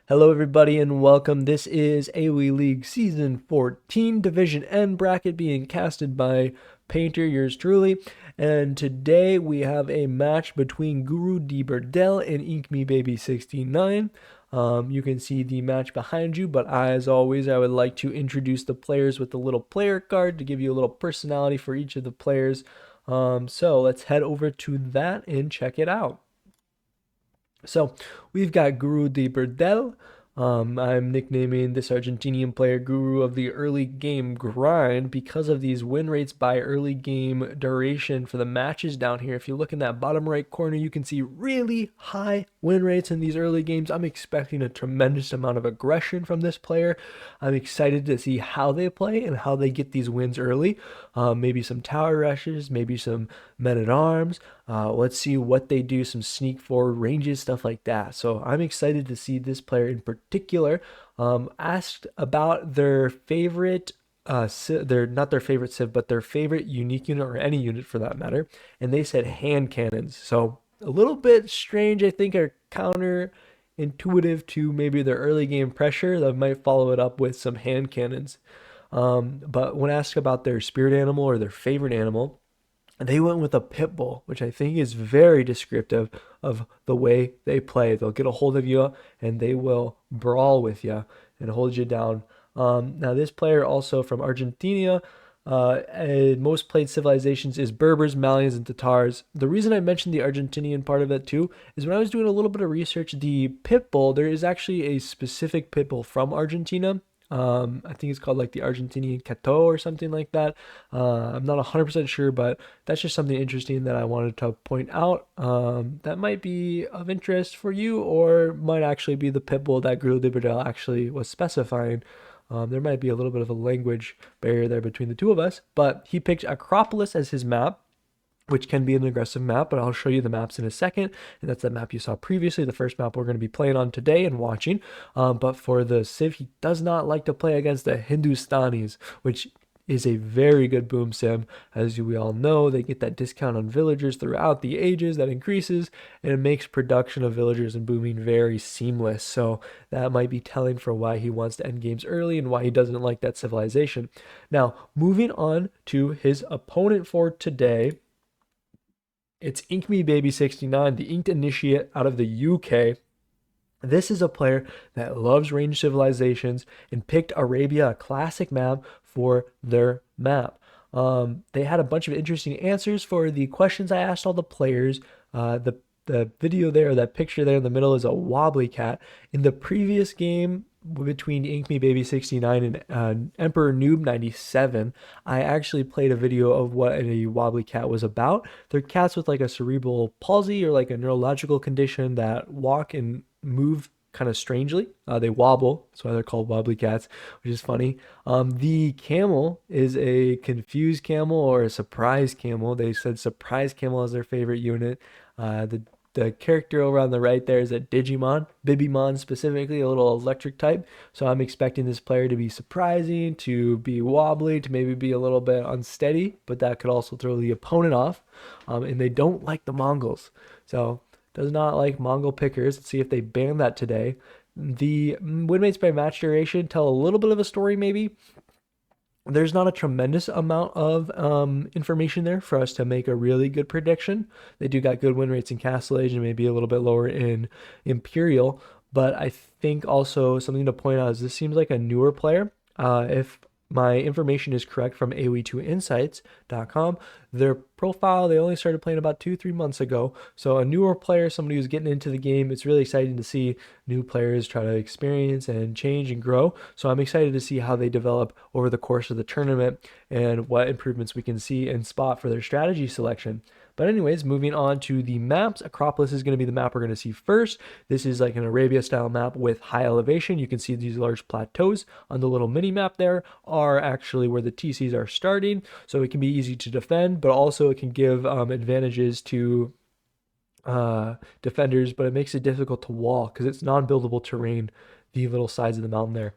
Hello, everybody, and welcome. This is Aoe League Season 14, Division N bracket being casted by Painter, yours truly. And today we have a match between GuruDeBurdel and InkMeBaby69. You can see the match behind you, but as always, I would like to introduce the players with the little player card to give you a little personality for each of the players. So let's head over to that and check it out. So we've got GuruDeBurdel. I'm nicknaming this Argentinian player Guru of the early game grind because of these win rates by early game duration for the matches down here. If you look in that bottom right corner, you can see really high win rates in these early games. I'm expecting a tremendous amount of aggression from this player. I'm excited to see how they play and how they get these wins early. Maybe some tower rushes, maybe some men at arms. Let's see what they do, some sneak forward ranges, stuff like that. So I'm excited to see this player in particular. Asked about their favorite they're not their favorite civ, but their favorite unique unit, or any unit for that matter, and they said hand cannons. So a little bit strange, I think, are counterintuitive to maybe their early game pressure. That might follow it up with some hand cannons. But when asked about their spirit animal or their favorite animal, they went with a pit bull, which I think is very descriptive of the way they play. They'll get a hold of you and they will brawl with you and hold you down. Now, this player also from Argentina, most played civilizations is Berbers, Malians, and Tatars. The reason I mentioned the Argentinian part of it too is when I was doing a little bit of research, the pit bull, there is actually a specific pit bull from Argentina. I think it's called like the Argentinian Cato or something like that. I'm not 100% sure, but that's just something interesting that I wanted to point out. That might be of interest for you, or might actually be the pit bull that GuruDeBurdel actually was specifying. There might be a little bit of a language barrier there between the two of us, but he picked Acropolis as his map, which can be an aggressive map, but I'll show you the maps in a second. And that's the map you saw previously, the first map we're going to be playing on today and watching. But for the Civ, he does not like to play against the Hindustanis, which is a very good boom sim. As we all know, they get that discount on villagers throughout the ages that increases, and it makes production of villagers and booming very seamless. So that might be telling for why he wants to end games early and why he doesn't like that civilization. Now, moving on to his opponent for today, it's InkMeBaby69, the Inked Initiate out of the UK. This is a player that loves ranged civilizations and picked Arabia, a classic map, for their map. They had a bunch of interesting answers for the questions I asked all the players. The video there, that picture there in the middle, is a wobbly cat. In the previous game between InkMeBaby69 and Emperor Noob97, I actually played a video of what a wobbly cat was about. They're cats with like a cerebral palsy or like a neurological condition that walk and move kind of strangely. They wobble, that's why they're called wobbly cats, which is funny. The camel is a confused camel or a surprise camel. They said surprise camel is their favorite unit. The character over on the right there is a Digimon, Bibimon specifically, a little electric type. So I'm expecting this player to be surprising, to be wobbly, to maybe be a little bit unsteady, but that could also throw the opponent off. And they don't like the Mongols. So does not like Mongol pickers. Let's see if they ban that today. The win rates by match duration tell a little bit of a story maybe. There's not a tremendous amount of information there for us to make a really good prediction. They do got good win rates in Castle Age and maybe a little bit lower in Imperial. But I think also something to point out is this seems like a newer player. If my information is correct from AoE2Insights.com, their profile, they only started playing about 2-3 months ago. So a newer player, somebody who's getting into the game. It's really exciting to see new players try to experience and change and grow. So I'm excited to see how they develop over the course of the tournament and what improvements we can see and spot for their strategy selection. But anyways, moving on to the maps, Acropolis is going to be the map we're going to see first. This is like an Arabia style map with high elevation. You can see these large plateaus on the little mini map there are actually where the TCs are starting. So it can be easy to defend, but also it can give advantages to defenders, but it makes it difficult to wall because it's non-buildable terrain, the little sides of the mountain there.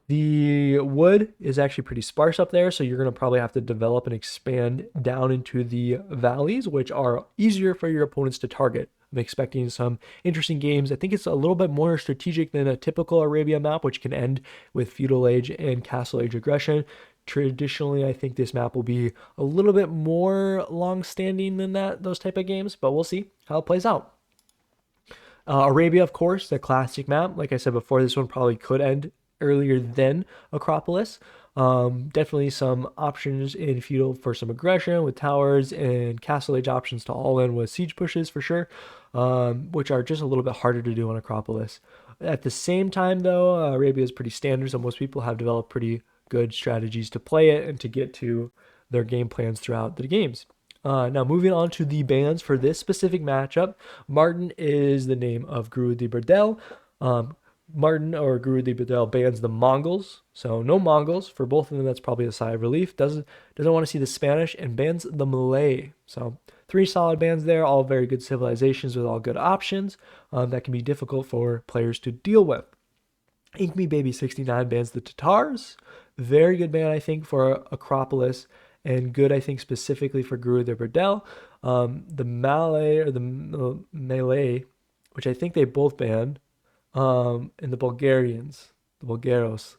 The wood is actually pretty sparse up there, so you're going to probably have to develop and expand down into the valleys, which are easier for your opponents to target. I'm expecting some interesting games. I think it's a little bit more strategic than a typical Arabia map, which can end with feudal age and castle age aggression. Traditionally, I think this map will be a little bit more long-standing than those type of games, but we'll see how it plays out. Arabia, of course, the classic map. Like I said before, this one probably could end earlier than Acropolis. Definitely some options in feudal for some aggression with towers, and castle age options to all in with siege pushes for sure, which are just a little bit harder to do on Acropolis. At the same time, though, Arabia is pretty standard, so most people have developed pretty good strategies to play it and to get to their game plans throughout the games. Now, moving on to the bans for this specific matchup, Martin is the name of GuruDeBurdel. Martin or GuruDeBurdel bans the Mongols, so no Mongols for both of them. That's probably a sigh of relief. Doesn't want to see the Spanish, and bans the Malay. So 3 solid bans there, all very good civilizations with all good options that can be difficult for players to deal with. InkMeBaby69 bans the Tatars. Very good ban, I think, for Acropolis, and good, I think, specifically for GuruDeBurdel. The Malay or the Malay, which I think they both banned, and the Bulgarians, the Bulgaros.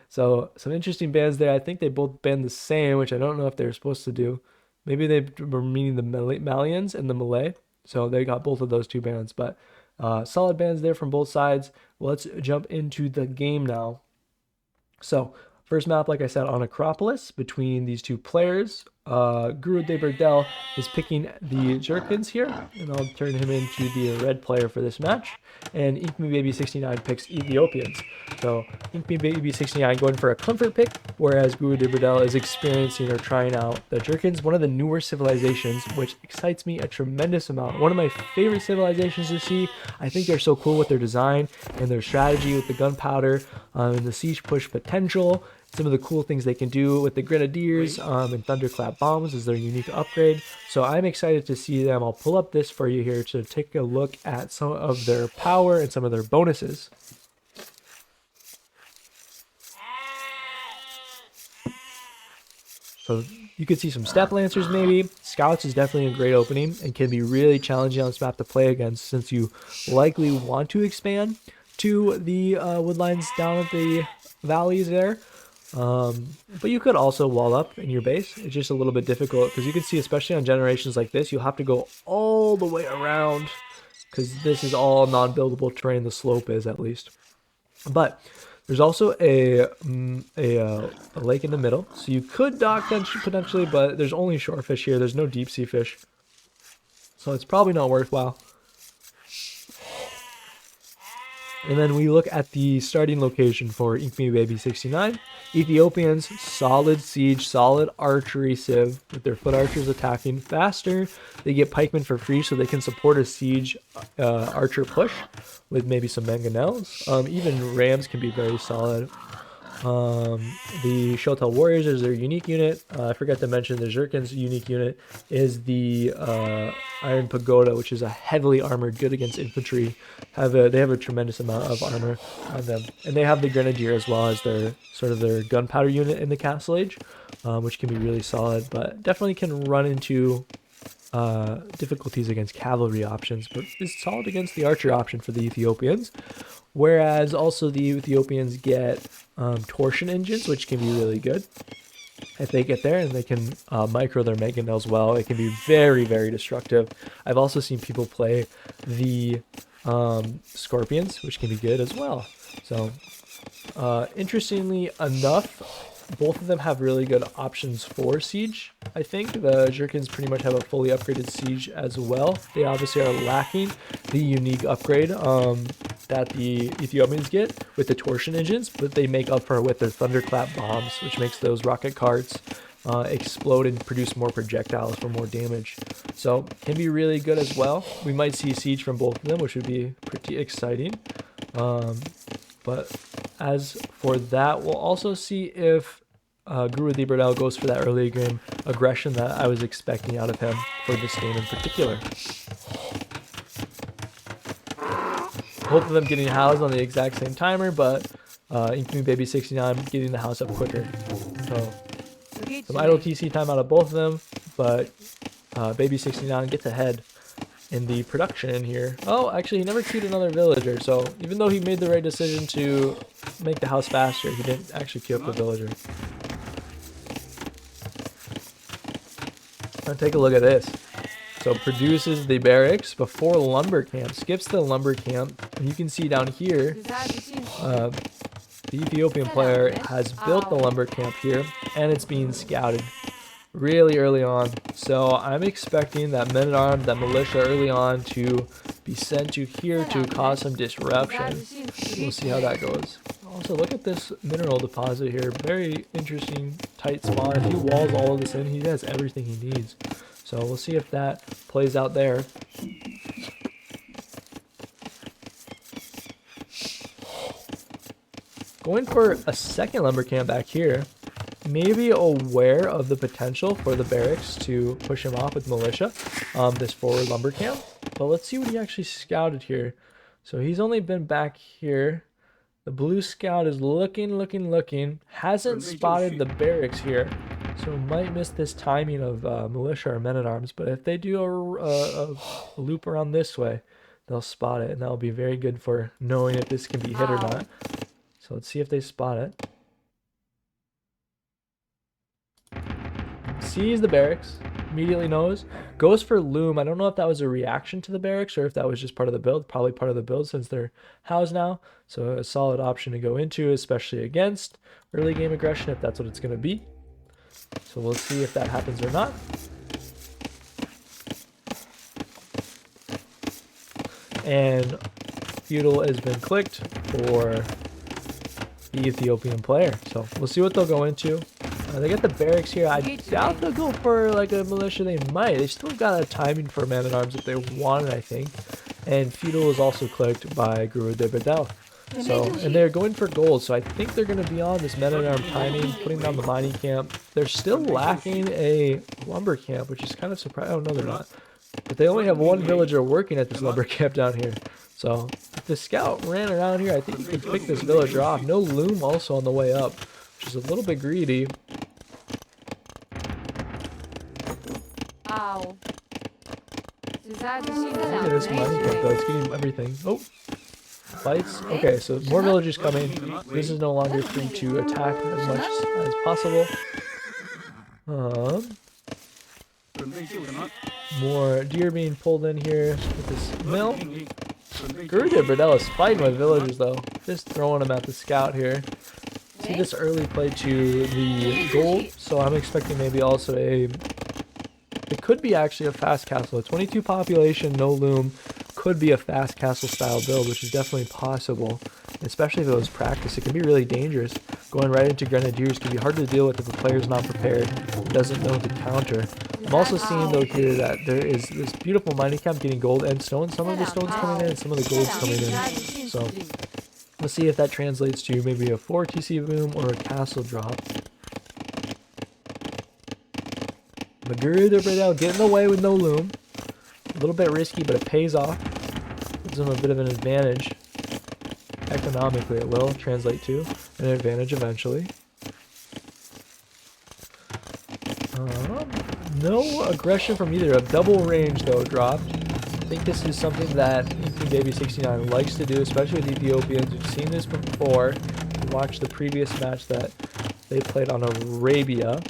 So some interesting bans there. I think they both banned the same, which I don't know if they were supposed to do. Maybe they were meaning the Malians and the Malay. So they got both of those 2 bans, but solid bans there from both sides. Well, let's jump into the game now. So first map, like I said, on Acropolis between these 2 players. GuruDeBurdel is picking the Jerkins here, and I'll turn him into the red player for this match. And InkMeBaby69 picks Ethiopians. So InkMeBaby69 going for a comfort pick, whereas GuruDeBurdel is experiencing or trying out the Jerkins, one of the newer civilizations, which excites me a tremendous amount. One of my favorite civilizations to see. I think they're so cool with their design and their strategy with the gunpowder and the siege push potential. Some of the cool things they can do with the Grenadiers and Thunderclap bombs is their unique upgrade. So I'm excited to see them. I'll pull up this for you here to take a look at some of their power and some of their bonuses. So you could see some Step Lancers maybe. Scouts is definitely a great opening and can be really challenging on this map to play against, since you likely want to expand to the woodlines down at the valleys there. But you could also wall up in your base. It's just a little bit difficult because you can see, especially on generations like this, you'll have to go all the way around because this is all non-buildable terrain. The slope is, at least. But there's also a lake in the middle, so you could dock potentially, but there's only shorefish here. There's no deep sea fish, so it's probably not worthwhile. And then we look at the starting location for InkMeBaby69. Ethiopians, solid siege, solid archery civ with their foot archers attacking faster. They get pikemen for free so they can support a siege archer push with maybe some mangonels. Even rams can be very solid. The Shotel Warriors is their unique unit. I forgot to mention the Jerkins unique unit is the Iron Pagoda, which is a heavily armored, good against infantry. They have a tremendous amount of armor on them, and they have the Grenadier as well as their gunpowder unit in the Castle Age, which can be really solid, but definitely can run into difficulties against cavalry options, but is solid against the archer option for the Ethiopians. Whereas also the Ethiopians get torsion engines, which can be really good if they get there, and they can micro their mangonels well. It can be very, very destructive. I've also seen people play the scorpions, which can be good as well. So interestingly enough, both of them have really good options for siege. I think the Jerkins pretty much have a fully upgraded siege as well. They obviously are lacking the unique upgrade that the Ethiopians get with the torsion engines, but they make up for it with their thunderclap bombs, which makes those rocket carts explode and produce more projectiles for more damage. So can be really good as well. We might see siege from both of them, which would be pretty exciting. But as for that, we'll also see if GuruDeBurdel goes for that early game aggression that I was expecting out of him for this game in particular. Both of them getting housed on the exact same timer, but InkMeBaby69 getting the house up quicker. So some idle TC time out of both of them, but Baby69 gets ahead. in the production in here. Oh, actually, he never queued another villager. So even though he made the right decision to make the house faster, he didn't actually queue up a villager. Now take a look at this. So produces the barracks before lumber camp, skips the lumber camp, and you can see down here, the Ethiopian player has built the lumber camp here, and it's being scouted really early on. So I'm expecting that men-at-arms, that militia early on to be sent to here to cause some disruption. We'll see how that goes. Also, look at this mineral deposit here. Very interesting, tight spawn. If he walls all of this in, he has everything he needs. So we'll see if that plays out there. Going for a second lumber camp back here. Maybe aware of the potential for the barracks to push him off with militia, this forward lumber camp. But let's see what he actually scouted here. So he's only been back here. The blue scout is looking. Hasn't spotted the barracks here. So might miss this timing of militia or men-at-arms. But if they do a loop around this way, they'll spot it. And that'll be very good for knowing if this can be hit or not. So let's see if they spot it. Sees the barracks, immediately knows, goes for loom. I don't know if that was a reaction to the barracks or if that was just part of the build. Probably part of the build since they're housed now. So a solid option to go into, especially against early game aggression, if that's what it's going to be. So we'll see if that happens or not. And feudal has been clicked for the Ethiopian player. So we'll see what they'll go into. They get the barracks here. I doubt they'll go for like a militia. They might. They still got a timing for man-at-arms if they wanted, I think. And feudal is also clicked by GuruDeBurdel. So, and they're going for gold. So I think they're going to be on this men-at-arms timing, putting down the mining camp. They're still lacking a lumber camp, which is kind of surprising. Oh no, they're not. But they only have one villager working at this lumber camp down here. So if the scout ran around here, I think he could pick this villager off. No loom also on the way up, which is a little bit greedy. Ow. Look at this mining camp though, it's getting everything. Oh, fights. Okay, so more villagers coming. This is no longer free to attack as much as possible. More deer being pulled in here with this mill. GuruDeBurdel is fighting with villagers though, just throwing them at the scout here. See this early play to the gold, so I'm expecting maybe also it could be actually a fast castle. A 22 population, no loom, could be a fast castle style build, which is definitely possible. Especially if it was practice, it can be really dangerous. Going right into grenadiers can be hard to deal with if the player's not prepared, doesn't know the counter. I'm also seeing though here that there is this beautiful mining camp getting gold and stone. Some of the stones coming in and some of the gold's coming in. So let's see if that translates to maybe a 4 TC boom or a castle drop. But GuruDeBurdel getting away with no loom. A little bit risky, but it pays off. Gives them a bit of an advantage. Economically, it will translate to an advantage eventually. No aggression from either. A double range, though, dropped. I think this is something that InkMeBaby69 likes to do, especially with Ethiopians. We've seen this before. We watched the previous match that they played on Arabia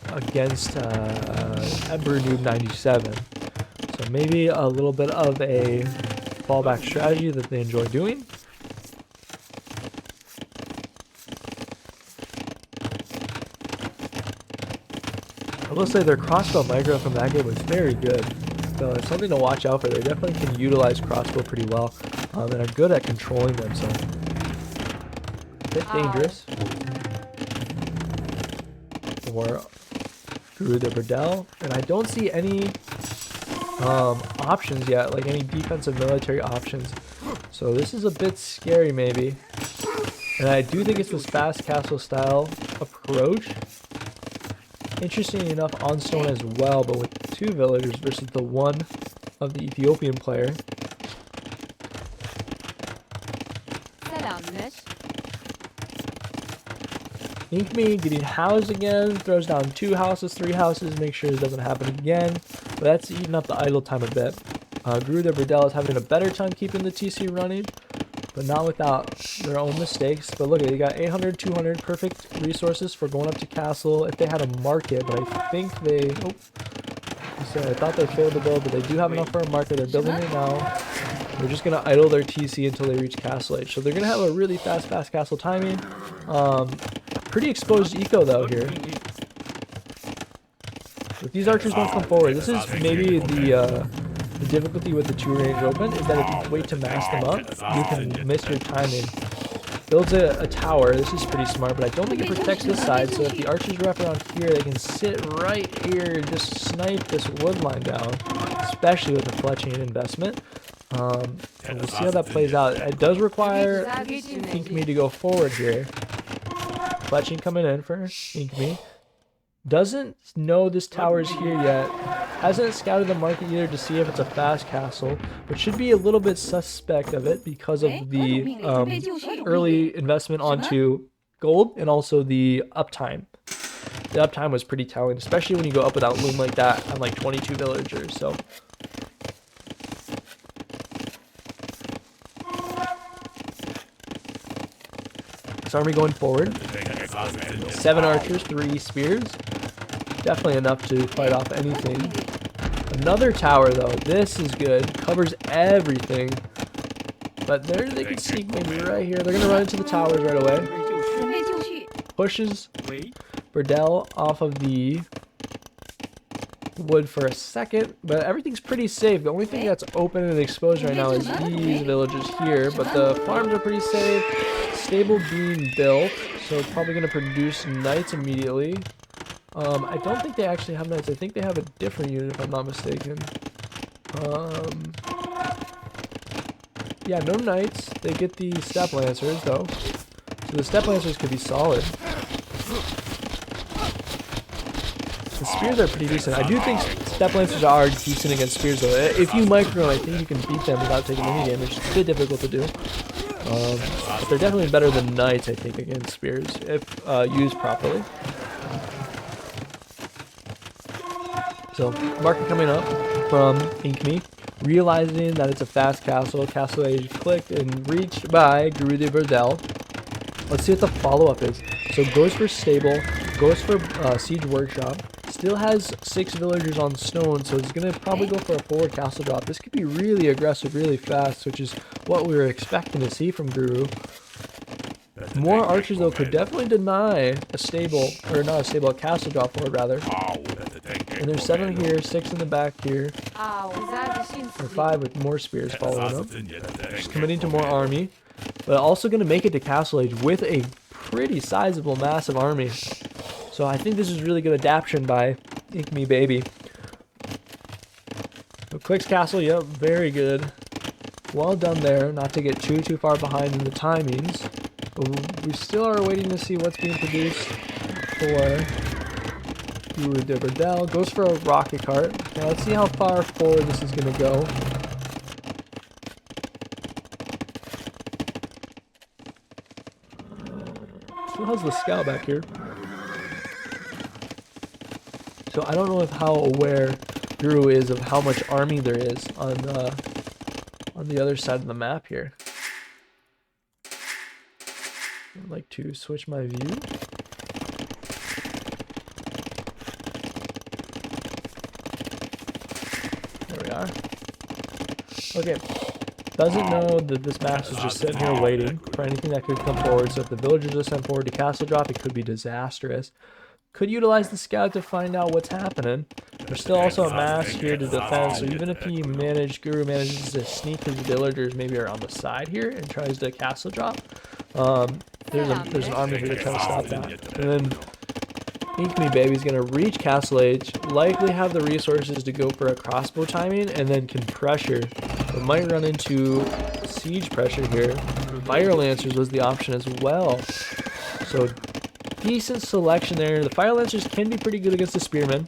against GuruDeBurdel. So maybe a little bit of a fallback strategy that they enjoy doing. I will say their crossbow micro from that game was very good. So it's something to watch out for. They definitely can utilize crossbow pretty well and are good at controlling them. So a bit dangerous for GuruDeBurdel. And I don't see any options yet, like any defensive military options. So this is a bit scary maybe. And I do think it's this fast castle style approach. Interesting enough on stone as well, but with 2 villagers versus the 1 of the Ethiopian player. InkMe getting housed again, throws down 2 houses, 3 houses, make sure it doesn't happen again. But that's eating up the idle time a bit. GuruDeBurdel is having a better time keeping the TC running, but not without their own mistakes. But look at it, they got 800, 200, perfect resources for going up to castle if they had a market, but I think they... Oh, I thought they failed to build, but they do have enough for a market. They're building it now. They're just going to idle their TC until they reach castle age. So they're going to have a really fast castle timing. Pretty exposed eco though here. If these archers don't come forward, this is maybe the difficulty with the 2-range open, is that if you wait to mass them up, you can miss your timing. Builds a tower. This is pretty smart, but I don't think it protects this side, so if the archers wrap around here, they can sit right here and just snipe this wood line down, especially with the fletching investment. And we'll see how that plays out. It does require InkMe to go forward here. Fletching coming in for InkMe. Doesn't know this tower is here yet. Hasn't scouted the market either to see if it's a fast castle, but should be a little bit suspect of it because of the early investment onto gold and also the uptime. The uptime was pretty telling, especially when you go up without loom like that on like 22 villagers. So this army going forward. 7 archers, 3 spears. Definitely enough to fight off anything. Another tower though. This is good. Covers everything. But they can sneak maybe right here. They're going to run into the towers right away. Pushes Burdel off of the wood for a second. But everything's pretty safe. The only thing that's open and exposed right now is these villages here. But the farms are pretty safe. Stable being built. So probably going to produce knights immediately. I don't think they actually have knights. I think they have a different unit if I'm not mistaken. Yeah, no knights. They get the step lancers though. So the step lancers could be solid. The spears are pretty decent. I do think step lancers are decent against spears though. If you micro, I think you can beat them without taking any damage. It's a bit difficult to do. But they're definitely better than knights, I think, against spears if used properly. So, market coming up from InkMe, realizing that it's a fast castle. Castle age clicked and reached by GuruDeBurdel. Let's see what the follow-up is. So, goes for stable, goes for siege workshop. Still has 6 villagers on stone, so he's going to probably go for a forward castle drop. This could be really aggressive, really fast, which is what we were expecting to see from Guru. More archers, though, could definitely deny a stable, or not a stable, a castle drop forward, rather. And there's 7 here, 6 in the back here. Or 5 with more spears following up. Just committing to more army. But also going to make it to castle age with a pretty sizable, massive army. So I think this is really good adaptation by InkMeBaby. So clicks castle, yep, very good. Well done there, not to get too far behind in the timings. But we still are waiting to see what's being produced for GuruDeBurdel. Goes for a rocket cart. Now let's see how far forward this is going to go. Still has the scout back here. So I don't know how aware Guru is of how much army there is on the other side of the map here. I'd like to switch my view. There we are. Okay. Doesn't know that this mass is just sitting here waiting for anything that could come forward. So if the villagers are sent forward to castle drop, it could be disastrous. Could utilize the scout to find out what's happening. There's still also a mass here to defend, so even if Guru manages to sneak his villagers maybe around the side here and tries to castle drop, there's an army here to try to stop that. And then InkMeBaby's going to reach castle age, likely have the resources to go for a crossbow timing, and then can pressure. But might run into siege pressure here. Fire Lancers was the option as well. So decent selection there. The Fire Lancers can be pretty good against the Spearmen.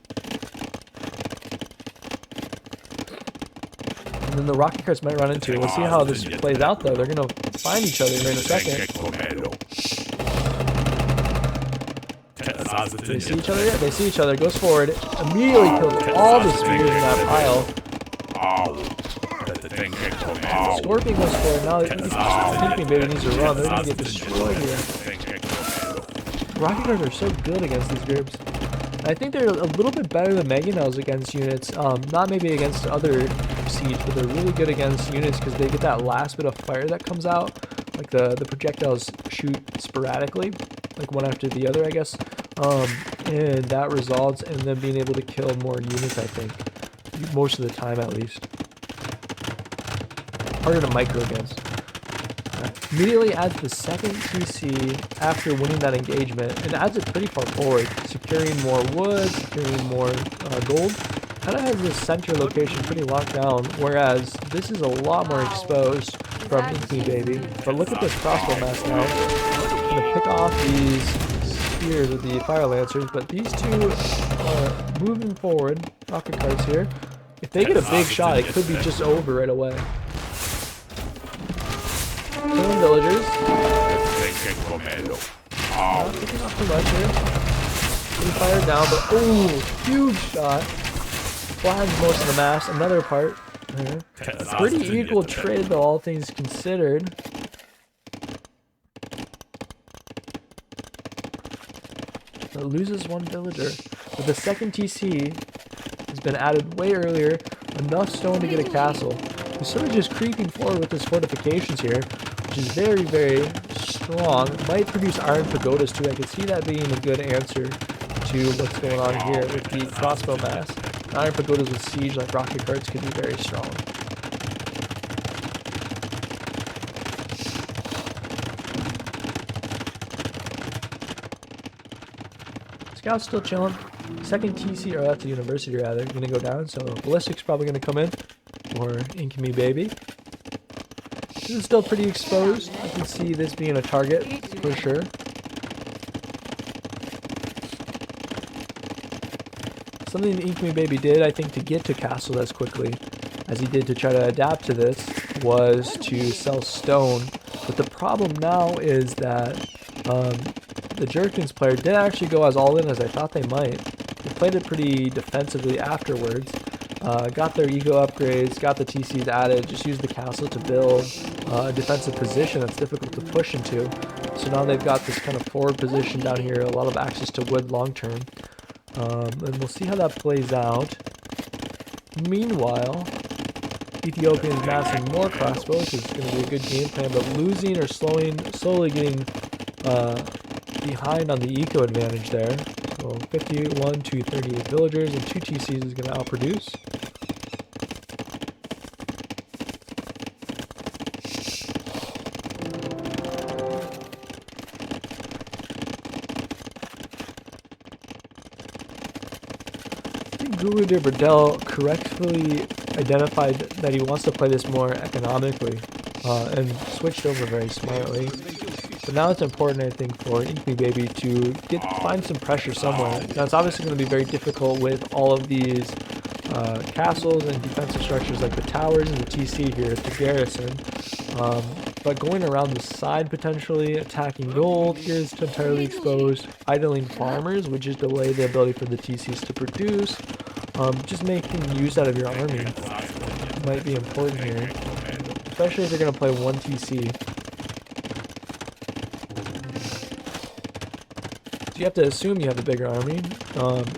And then the rocket carts might run into it. We'll see how this plays out though. They're going to find each other here in a second. They see each other? Yeah, they see each other. Goes forward. Immediately kills all the spears in that pile. Scorpion goes for it. Now InkMeBaby needs to run. They're going to get destroyed here. Rocket Guards are so good against these groups. I think they're a little bit better than Mangonels against units. Not maybe against other Siege, but they're really good against units because they get that last bit of fire that comes out. Like the projectiles shoot sporadically, like one after the other, I guess. And that results in them being able to kill more units, I think. Most of the time, at least. Harder to micro against. Immediately adds the second TC after winning that engagement, and adds it pretty far forward, securing more wood, securing more gold. Kind of has this center location pretty locked down, whereas this is a lot more exposed from InkMeBaby. But look at this crossbow mass now. I'm going to pick off these spears with the fire lancers, but these two are moving forward. Rocket cards here. If they get a big shot, it could be just over right away. Killing villagers. Not picking off too much here. Getting fired down, but oh, huge shot. Flags most of the mass. Another part. Pretty equal trade though, all things considered. So it loses one villager. But the second TC has been added way earlier. Enough stone to get a castle. He's sort of just creeping forward with his fortifications here, which is very, very strong. Might produce iron pagodas too. I could see that being a good answer to what's going on here with the crossbow mass. Iron pagodas with siege like rocket cards could be very strong. Scout's still chilling. Second TC, or that's the university rather, gonna go down, so ballistic's probably gonna come in for InkMeBaby. This is still pretty exposed. I can see this being a target for sure. Something InkMeBaby did, I think, to get to castle as quickly as he did to try to adapt to this was to sell stone. But the problem now is that the Jerkins player didn't actually go as all in as I thought they might. They played it pretty defensively afterwards. Got their ego upgrades, got the TCs added, just used the castle to build a defensive position that's difficult to push into. So now they've got this kind of forward position down here, a lot of access to wood long term. And we'll see how that plays out. Meanwhile, Ethiopians massing more crossbows, which is going to be a good game plan, but losing or slowly getting behind on the eco advantage there. So 51 to 38 villagers and 2 TCs is going to outproduce. I think GuruDeBurdel correctly identified that he wants to play this more economically and switched over very smartly. But now it's important, I think, for InkMeBaby to find some pressure somewhere. Now it's obviously going to be very difficult with all of these castles and defensive structures like the towers and the TC here at the garrison. But going around the side potentially, attacking gold here is entirely exposed. Idling farmers would just delay the ability for the TCs to produce. Just making use out of your army might be important here, especially if you're going to play one TC. So you have to assume you have a bigger army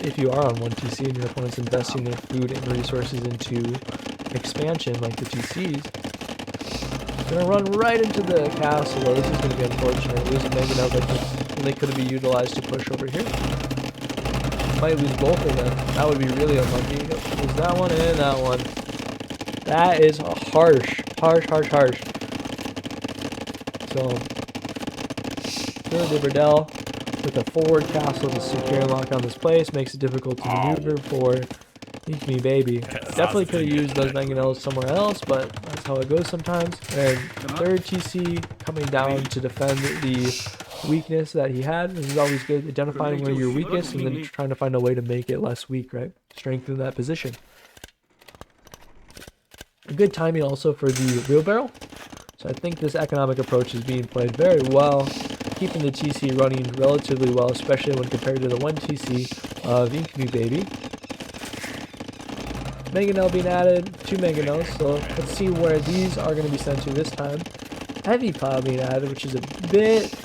if you are on one TC and your opponent's investing their food and resources into expansion like the TCs. Gonna run right into the castle. Well, this is gonna be unfortunate. Losing Mangonels like this when they could be utilized to push over here. Might lose both of them. That would be really unlucky. Lose that one and that one. That is harsh. Harsh. So, GuruDeBurdel with a forward castle to secure and lock down this place makes it difficult to maneuver for InkMeBaby. Definitely could have used those mangonels somewhere else, but that's how it goes sometimes. And the third TC coming down to defend the weakness that he had. This is always good, identifying where you're weakest and then trying to find a way to make it less weak, right? Strengthen that position. A good timing also for the wheelbarrow. So I think this economic approach is being played very well, keeping the TC running relatively well, especially when compared to the one TC of InkMeBaby. Mangonel being added, 2 Mangonels, so let's see where these are going to be sent to this time. Heavy Pile being added, which is a bit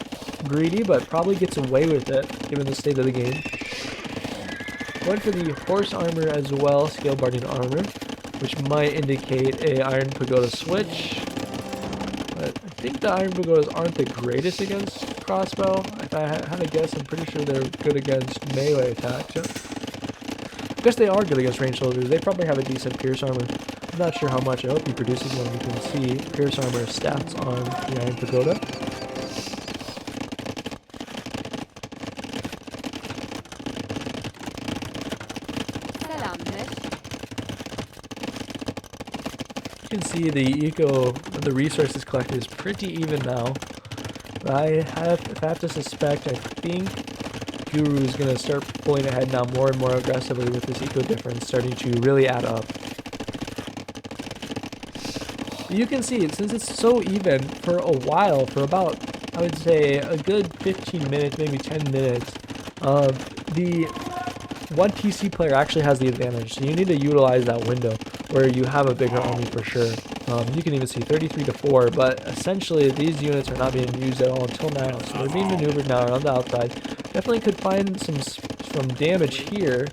greedy, but probably gets away with it, given the state of the game. Going for the Horse Armor as well, Scale Barding Armor, which might indicate a Iron Pagoda switch. But I think the Iron Pagodas aren't the greatest against crossbow. If I had to guess, I'm pretty sure they're good against melee attacks. Yep. I guess they are good against ranged soldiers. They probably have a decent Pierce Armor. I'm not sure how much. I hope he produces one. You can see Pierce Armor stats on the Iron Pagoda. You can see the resources collected is pretty even now. But if I have to suspect, I think Guru is going to start pulling ahead now more and more aggressively with this eco difference starting to really add up. You can see, since it's so even for a while, for about, I would say, a good 15 minutes, maybe 10 minutes, the one TC player actually has the advantage. So you need to utilize that window where you have a bigger army for sure. You can even see 33 to 4, but essentially these units are not being used at all until now. So they're being maneuvered now around the outside. Definitely could find some damage here.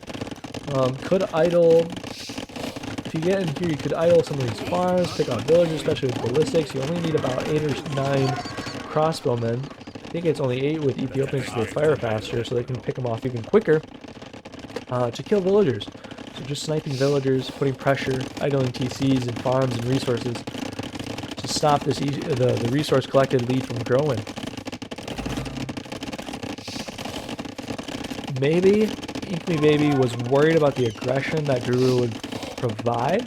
Could idle, if you get in here, you could idle some of these farms, pick off villagers, especially with ballistics. You only need about 8 or 9 crossbowmen. I think it's only 8 with Ethiopians because they fire faster, so they can pick them off even quicker to kill villagers. So just sniping villagers, putting pressure, idling TCs and farms and resources to stop this the resource collected lead from growing. Maybe InkMeBaby was worried about the aggression that Guru would provide,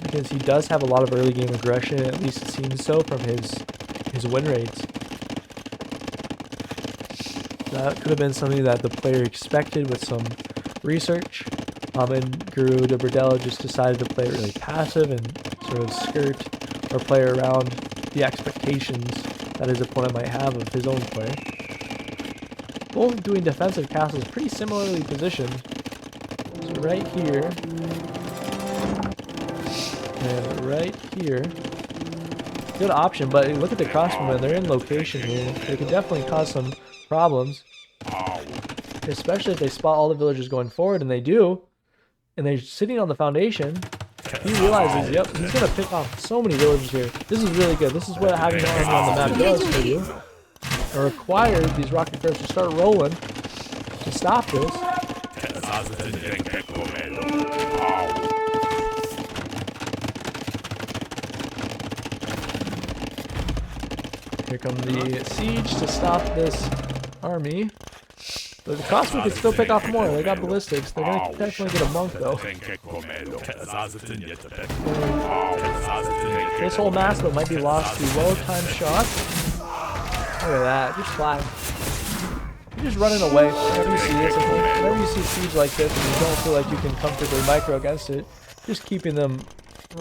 because he does have a lot of early game aggression, at least it seems so from his win rates. That could have been something that the player expected with some research, and GuruDeBurdel just decided to play it really passive and sort of skirt or play around the expectations that his opponent might have of his own play. Both doing defensive castles pretty similarly positioned. So right here and right here. Good option, but look at the crossbowmen. They're in location here. They can definitely cause some problems, especially if they spot all the villagers going forward, and they do, and they're sitting on the foundation. He realizes, yep, he's gonna pick off so many villagers here. This is really good. This is what having an army on the map does for you. It requires these rocket curves to start rolling to stop this. Here come the siege to stop this army. But the crossbow can still pick off more. They got ballistics. They're going to definitely get a monk, though. This whole mass, though, might be lost to well-timed shots. Look at that. Just flying. You're just running away. Whenever you see this, whenever you see siege like this and you don't feel like you can comfortably micro against it, just keeping them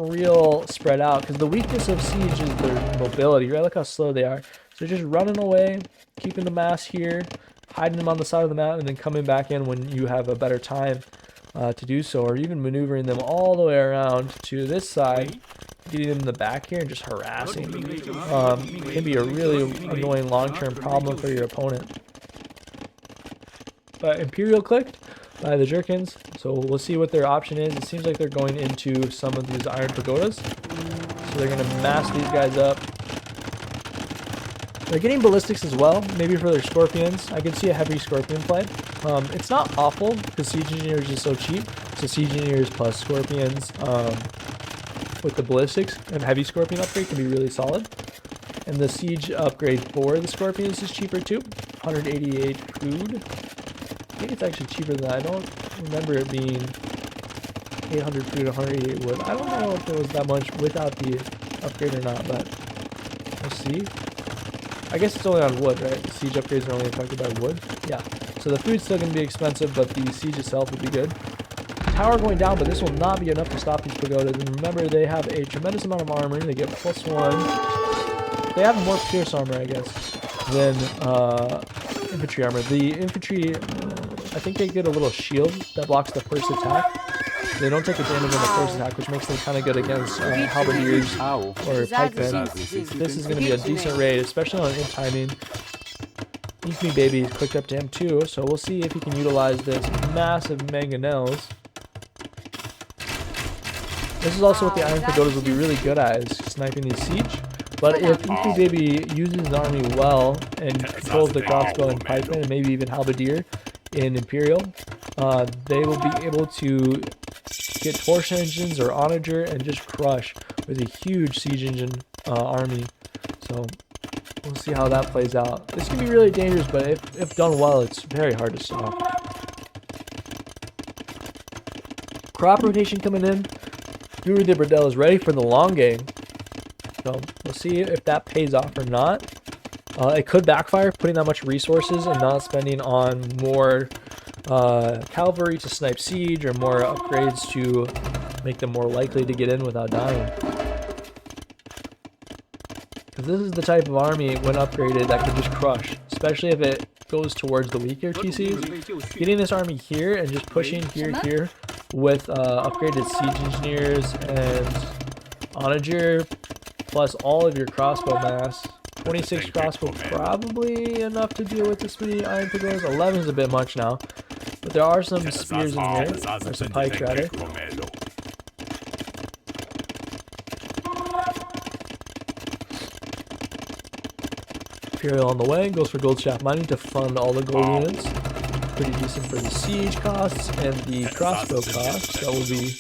real spread out. Because the weakness of siege is their mobility, right? Look how slow they are. So just running away, keeping the mass here, hiding them on the side of the map, and then coming back in when you have a better time to do so, or even maneuvering them all the way around to this side, getting them in the back here and just harassing. Can be a really annoying long-term problem for your opponent. But Imperial clicked by the Jerkins, so we'll see what their option is. It seems like they're going into some of these Iron Pagodas, so they're going to mass these guys up. They're getting ballistics as well, maybe for their scorpions. I could see a heavy scorpion play. It's not awful because siege engineers is so cheap. So siege engineers plus scorpions with the ballistics and heavy scorpion upgrade can be really solid. And the siege upgrade for the scorpions is cheaper too. 188 food. I think it's actually cheaper than that. I don't remember it being 800 food, 188 wood. I don't know if it was that much without the upgrade or not, but we'll see. I guess it's only on wood, right? The siege upgrades are only affected by wood. Yeah. So the food's still going to be expensive, but the siege itself will be good. Tower going down, but this will not be enough to stop these pagodas. And remember, they have a tremendous amount of armor. They get +1. They have more pierce armor, I guess, than infantry armor. The infantry, I think they get a little shield that blocks the first attack. They don't take the damage on the first attack, which makes them kind of good against halberdiers or pikemen. This is going to be a decent raid, especially on in timing. InkMeBaby is clicked up to him too, so we'll see if he can utilize this massive mangonels. This is also what the Iron Pagodas will be really good at, is sniping these siege. But if InkMeBaby uses his army well and controls the crossbow and pikemen and maybe even halberdier in Imperial, they will be able to get torch engines or onager and just crush with a huge siege engine army. So we'll see how that plays out. This can be really dangerous, but if done well, it's very hard to stop. Crop rotation coming in. GuruDeBurdel is ready for the long game. So we'll see if that pays off or not. It could backfire, putting that much resources and not spending on more cavalry to snipe siege or more upgrades to make them more likely to get in without dying. Because this is the type of army, when upgraded, that can just crush, especially if it goes towards the weaker TCs. Getting this army here and just pushing here with upgraded siege engineers and onager, plus all of your crossbow mass. 26 crossbow probably enough to deal with this many Iron Pagodas. 11 is a bit much now, but there are some spears in here, or some pikes rather. Imperial on the way, goes for gold shaft mining to fund all the gold units. Pretty decent for the siege costs and the crossbow costs. That will be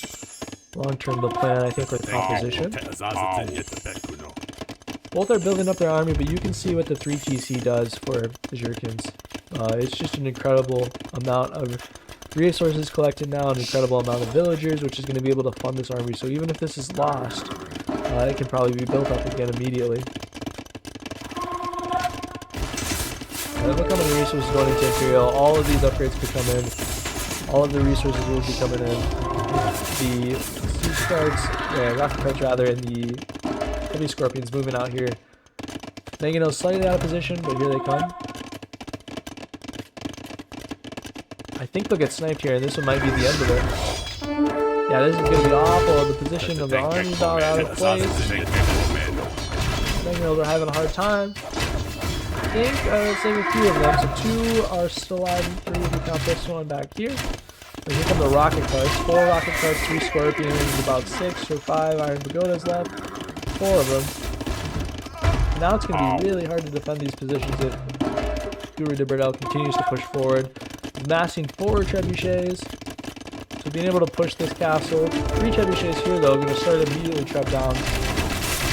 long-term the plan, I think, with composition. Both are building up their army, but you can see what the 3 TC does for the Jurkins. It's just an incredible amount of resources collected now, an incredible amount of villagers, which is going to be able to fund this army. So even if this is lost, it can probably be built up again immediately. Look how many resources going into Imperial. All of these upgrades could come in. All of the resources will be coming in. The siege guards, rocket cards rather, and the heavy scorpions moving out here. Mangonels slightly out of position, but here they come. I think they'll get sniped here, and this one might be the end of it. Yeah, this is going to be awful. The position of the armies are out of place. Mangonels are having a hard time. I think I would save a few of them, so 2 are still alive, 3 if you count this one back here. And here come the rocket carts. 4 rocket carts, 3 scorpions, about 6 or 5 Iron Pagodas left. 4 of them. Now it's going to be really hard to defend these positions if GuruDeBurdel continues to push forward. Massing 4 trebuchets. So being able to push this castle. 3 trebuchets here though, going to start immediately trap down.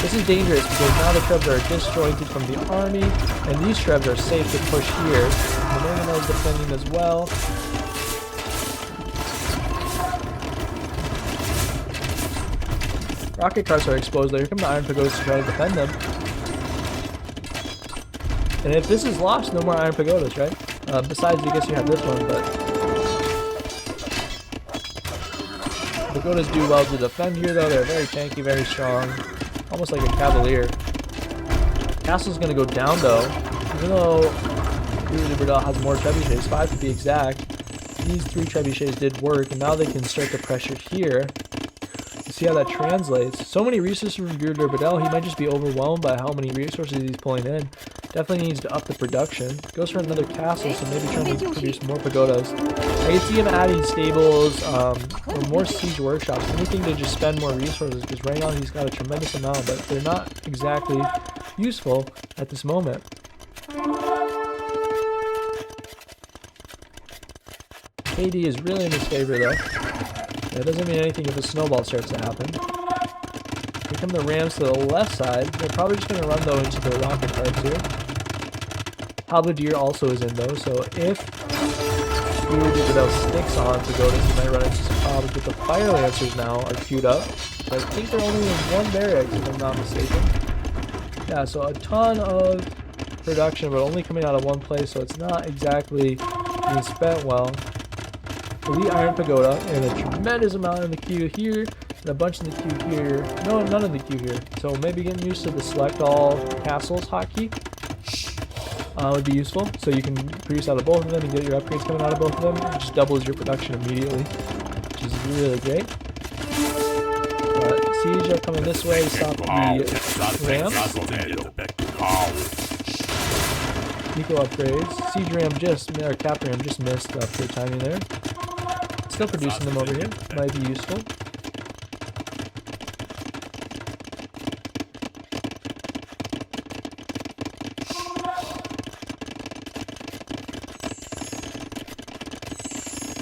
This is dangerous because now the trebs are disjointed from the army, and these trebs are safe to push here. The Mangonel is defending as well. Rocket carts are exposed though. Here come the Iron Pagodas to try to defend them. And if this is lost, no more Iron Pagodas, right? Besides, I guess you have this one, but Pagodas do well to defend here though. They're very tanky, very strong. Almost like a cavalier. Castle's gonna go down though. Even though GuruDeBurdel has more trebuchets, 5 to be exact, these 3 trebuchets did work, and now they can start to pressure here. See how that translates. So many resources from GuruDeBurdel, he might just be overwhelmed by how many resources he's pulling in. Definitely needs to up the production. Goes for another castle, so maybe trying to produce more pagodas. I can see him adding stables, or more siege workshops, anything to just spend more resources, because right now he's got a tremendous amount, but they're not exactly useful at this moment. KD is really in his favor though. That doesn't mean anything if a snowball starts to happen. Here come the Rams to the left side. They're probably just going to run though into the rocket cards here. Halberdier also is in though, so if GuruDeBurdel sticks on Pagodas, he might run into some problems, but the Fire Lancers now are queued up. So I think they're only in 1 barracks if I'm not mistaken. Yeah, so a ton of production, but only coming out of 1 place, so it's not exactly being spent well. Elite Iron Pagoda, and a tremendous amount in the queue here, and a bunch in the queue here. No, none in the queue here. So maybe getting used to the select all castles hotkey would be useful. So you can produce out of both of them and get your upgrades coming out of both of them. It just doubles your production immediately, which is really great. But Siege are coming this way to stop the ram. Eco upgrades. Siege ram or cap ram just missed up the timing there. Still producing them over here. Might be useful.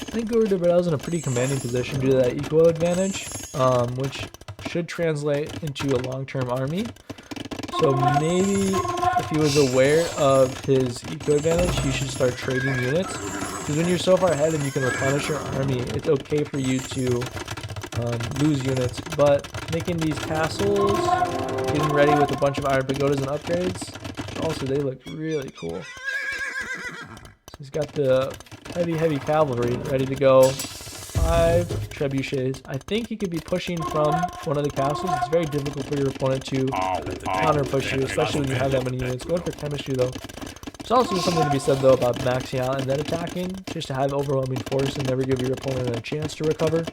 I think GuruDeBurdel is in a pretty commanding position due to that eco advantage, which should translate into a long-term army. So maybe if he was aware of his eco advantage, he should start trading units. Because when you're so far ahead and you can replenish your army, it's okay for you to lose units. But making these castles, getting ready with a bunch of iron pagodas and upgrades, also they look really cool. So he's got the heavy cavalry ready to go. 5 trebuchets. I think he could be pushing from one of the castles. It's very difficult for your opponent to counter push you, especially when you have that many units. Going for chemistry though. There's also something to be said though about maxing out and then attacking, just to have overwhelming force and never give your opponent a chance to recover,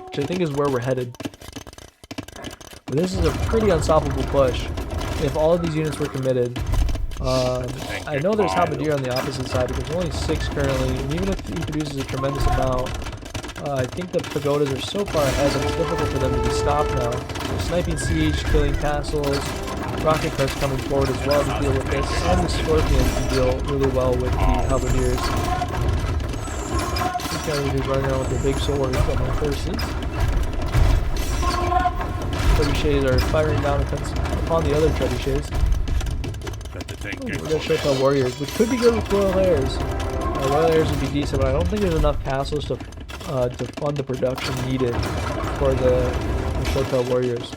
which I think is where we're headed. But this is a pretty unstoppable push if all of these units were committed. I know there's halberdier on the opposite side, but there's only 6 currently, and even if he produces a tremendous amount, I think the pagodas are so far ahead that it's difficult for them to be stopped now. So sniping siege, killing castles, rocket carts coming forward as well to deal with this, and the scorpions can deal really well with the halberdiers. These guys are running around with their big swords on their horses. Trebuchets are firing down upon the other trebuchets. We got Showtime Warriors, which could be good with Royal Heirs. Royal Heirs would be decent, but I don't think there's enough castles to fund the production needed for the Showtime Warriors.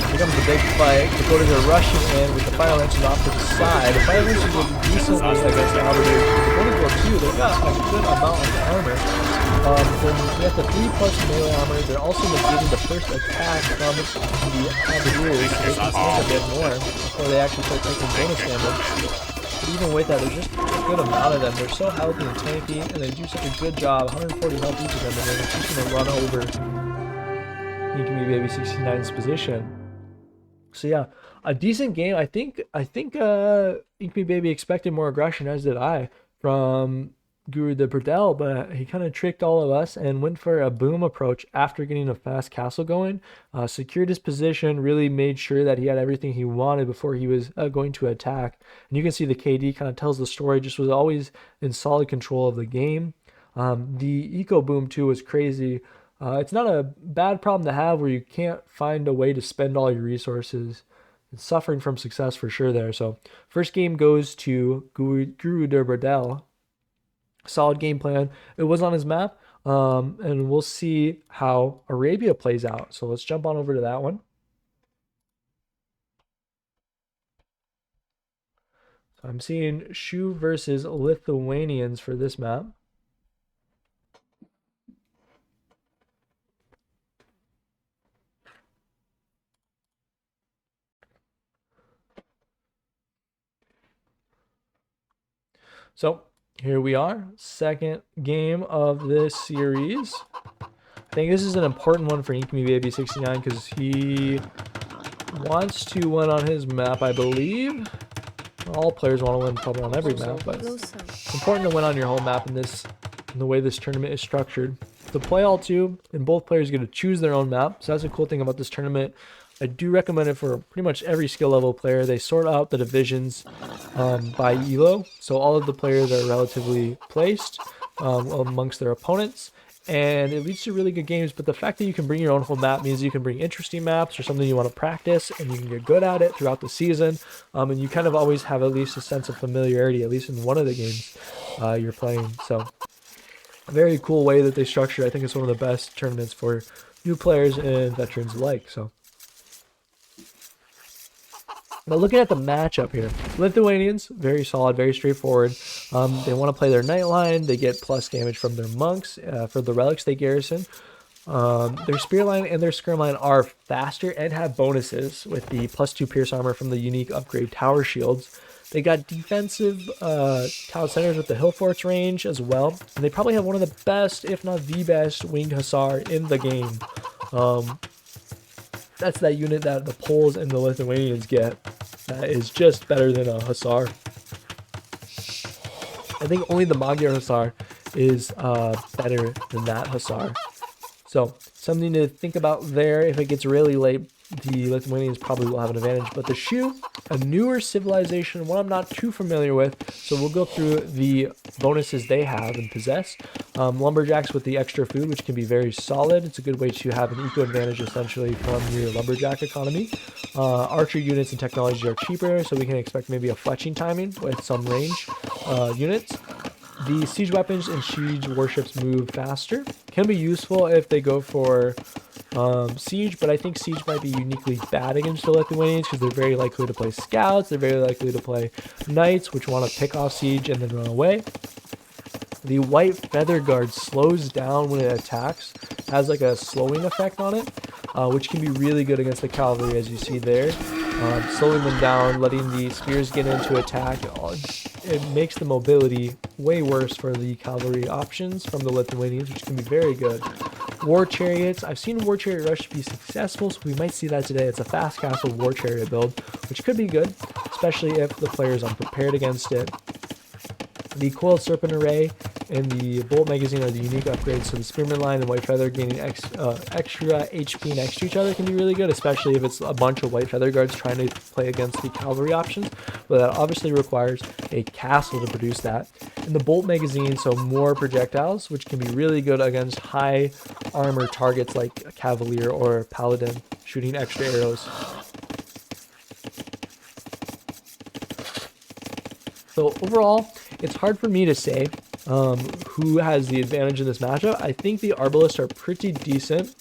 Here comes the big fight. The Pagodas are rushing in with the Fire Lancers off to the side. The Fire Lancers will be decently against the Halberdiers. The Pagodas will too. They've got a good amount of armor. Then we have the 3+ melee armor. They're also negating the first attack from the halberdiers. They can take a bit more before they actually start taking bonus damage. But even with that, there's just a good amount of them. They're so healthy and tanky, and they do such a good job. 140 health each of them, and they're just going to run over InkMeBaby69's position. So yeah, a decent game. I think InkMeBaby expected more aggression, as did I, from GuruDeBurdel, but he kind of tricked all of us and went for a boom approach after getting a fast castle going, secured his position, really made sure that he had everything he wanted before he was going to attack. And you can see the KD kind of tells the story, just was always in solid control of the game. The eco boom too was crazy. It's not a bad problem to have where you can't find a way to spend all your resources. It's suffering from success for sure there. So first game goes to GuruDeBurdel. Solid game plan. It was on his map, and we'll see how Arabia plays out. So let's jump on over to that one. So I'm seeing Shu versus Lithuanians for this map. So here we are, second game of this series. I think this is an important one for InkMeBaby69 because he wants to win on his map, I believe. All players want to win probably on every map, but it's important to win on your home map in the way this tournament is structured. To play all two, and both players get to choose their own map, so that's a cool thing about this tournament. I do recommend it for pretty much every skill level player. They sort out the divisions by elo, so all of the players are relatively placed amongst their opponents, and it leads to really good games. But the fact that you can bring your own home map means you can bring interesting maps or something you want to practice, and you can get good at it throughout the season, and you kind of always have at least a sense of familiarity, at least in one of the games you're playing. So a very cool way that they structure. I think it's one of the best tournaments for new players and veterans alike. So but looking at the matchup here, Lithuanians, very solid, very straightforward. They want to play their Nightline. They get plus damage from their monks for the relics they garrison. Their spear line and their skirm line are faster and have bonuses with the +2 pierce armor from the unique upgrade tower shields. They got defensive town centers with the hill forts range as well. And they probably have one of the best, if not the best, winged hussar in the game. That's that unit that the Poles and the Lithuanians get. That is just better than a hussar. I think only the Magyar hussar is better than that hussar. So something to think about there. If it gets really late, the Lithuanians probably will have an advantage. But the Shu, a newer civilization, one I'm not too familiar with, so we'll go through the bonuses they have and possess. Lumberjacks with the extra food, which can be very solid. It's a good way to have an eco advantage essentially from your lumberjack economy. Archer units and technologies are cheaper, so we can expect maybe a fletching timing with some range units. The siege weapons and siege warships move faster. Can be useful if they go for siege, but I think siege might be uniquely bad against the Lithuanians because they're very likely to play scouts. They're very likely to play knights, which want to pick off siege and then run away. The white feather guard slows down when it attacks, has like a slowing effect on it, which can be really good against the cavalry, as you see there. Slowing them down, letting the spears get into attack, it makes the mobility way worse for the cavalry options from the Lithuanians, which can be very good. War chariots, I've seen war chariot rush be successful, so we might see that today. It's a fast castle war chariot build, which could be good, especially if the player is unprepared against it. The coiled serpent array and the bolt magazine are the unique upgrades, so the spearman line and white feather gaining extra HP next to each other can be really good, especially if it's a bunch of white feather guards trying to play against the cavalry options, but that obviously requires a castle to produce that. And the bolt magazine, so more projectiles, which can be really good against high armor targets like a cavalier or paladin, shooting extra arrows. So overall, it's hard for me to say who has the advantage in this matchup. I think the Arbalists are pretty decent,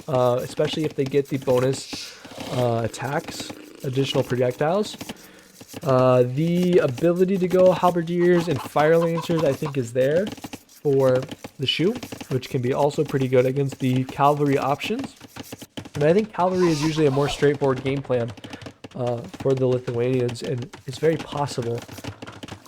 especially if they get the bonus attacks, additional projectiles. The ability to go Halberdiers and Fire Lancers, I think, is there for the Shu, which can be also pretty good against the cavalry options. And I think cavalry is usually a more straightforward game plan for the Lithuanians, and it's very possible.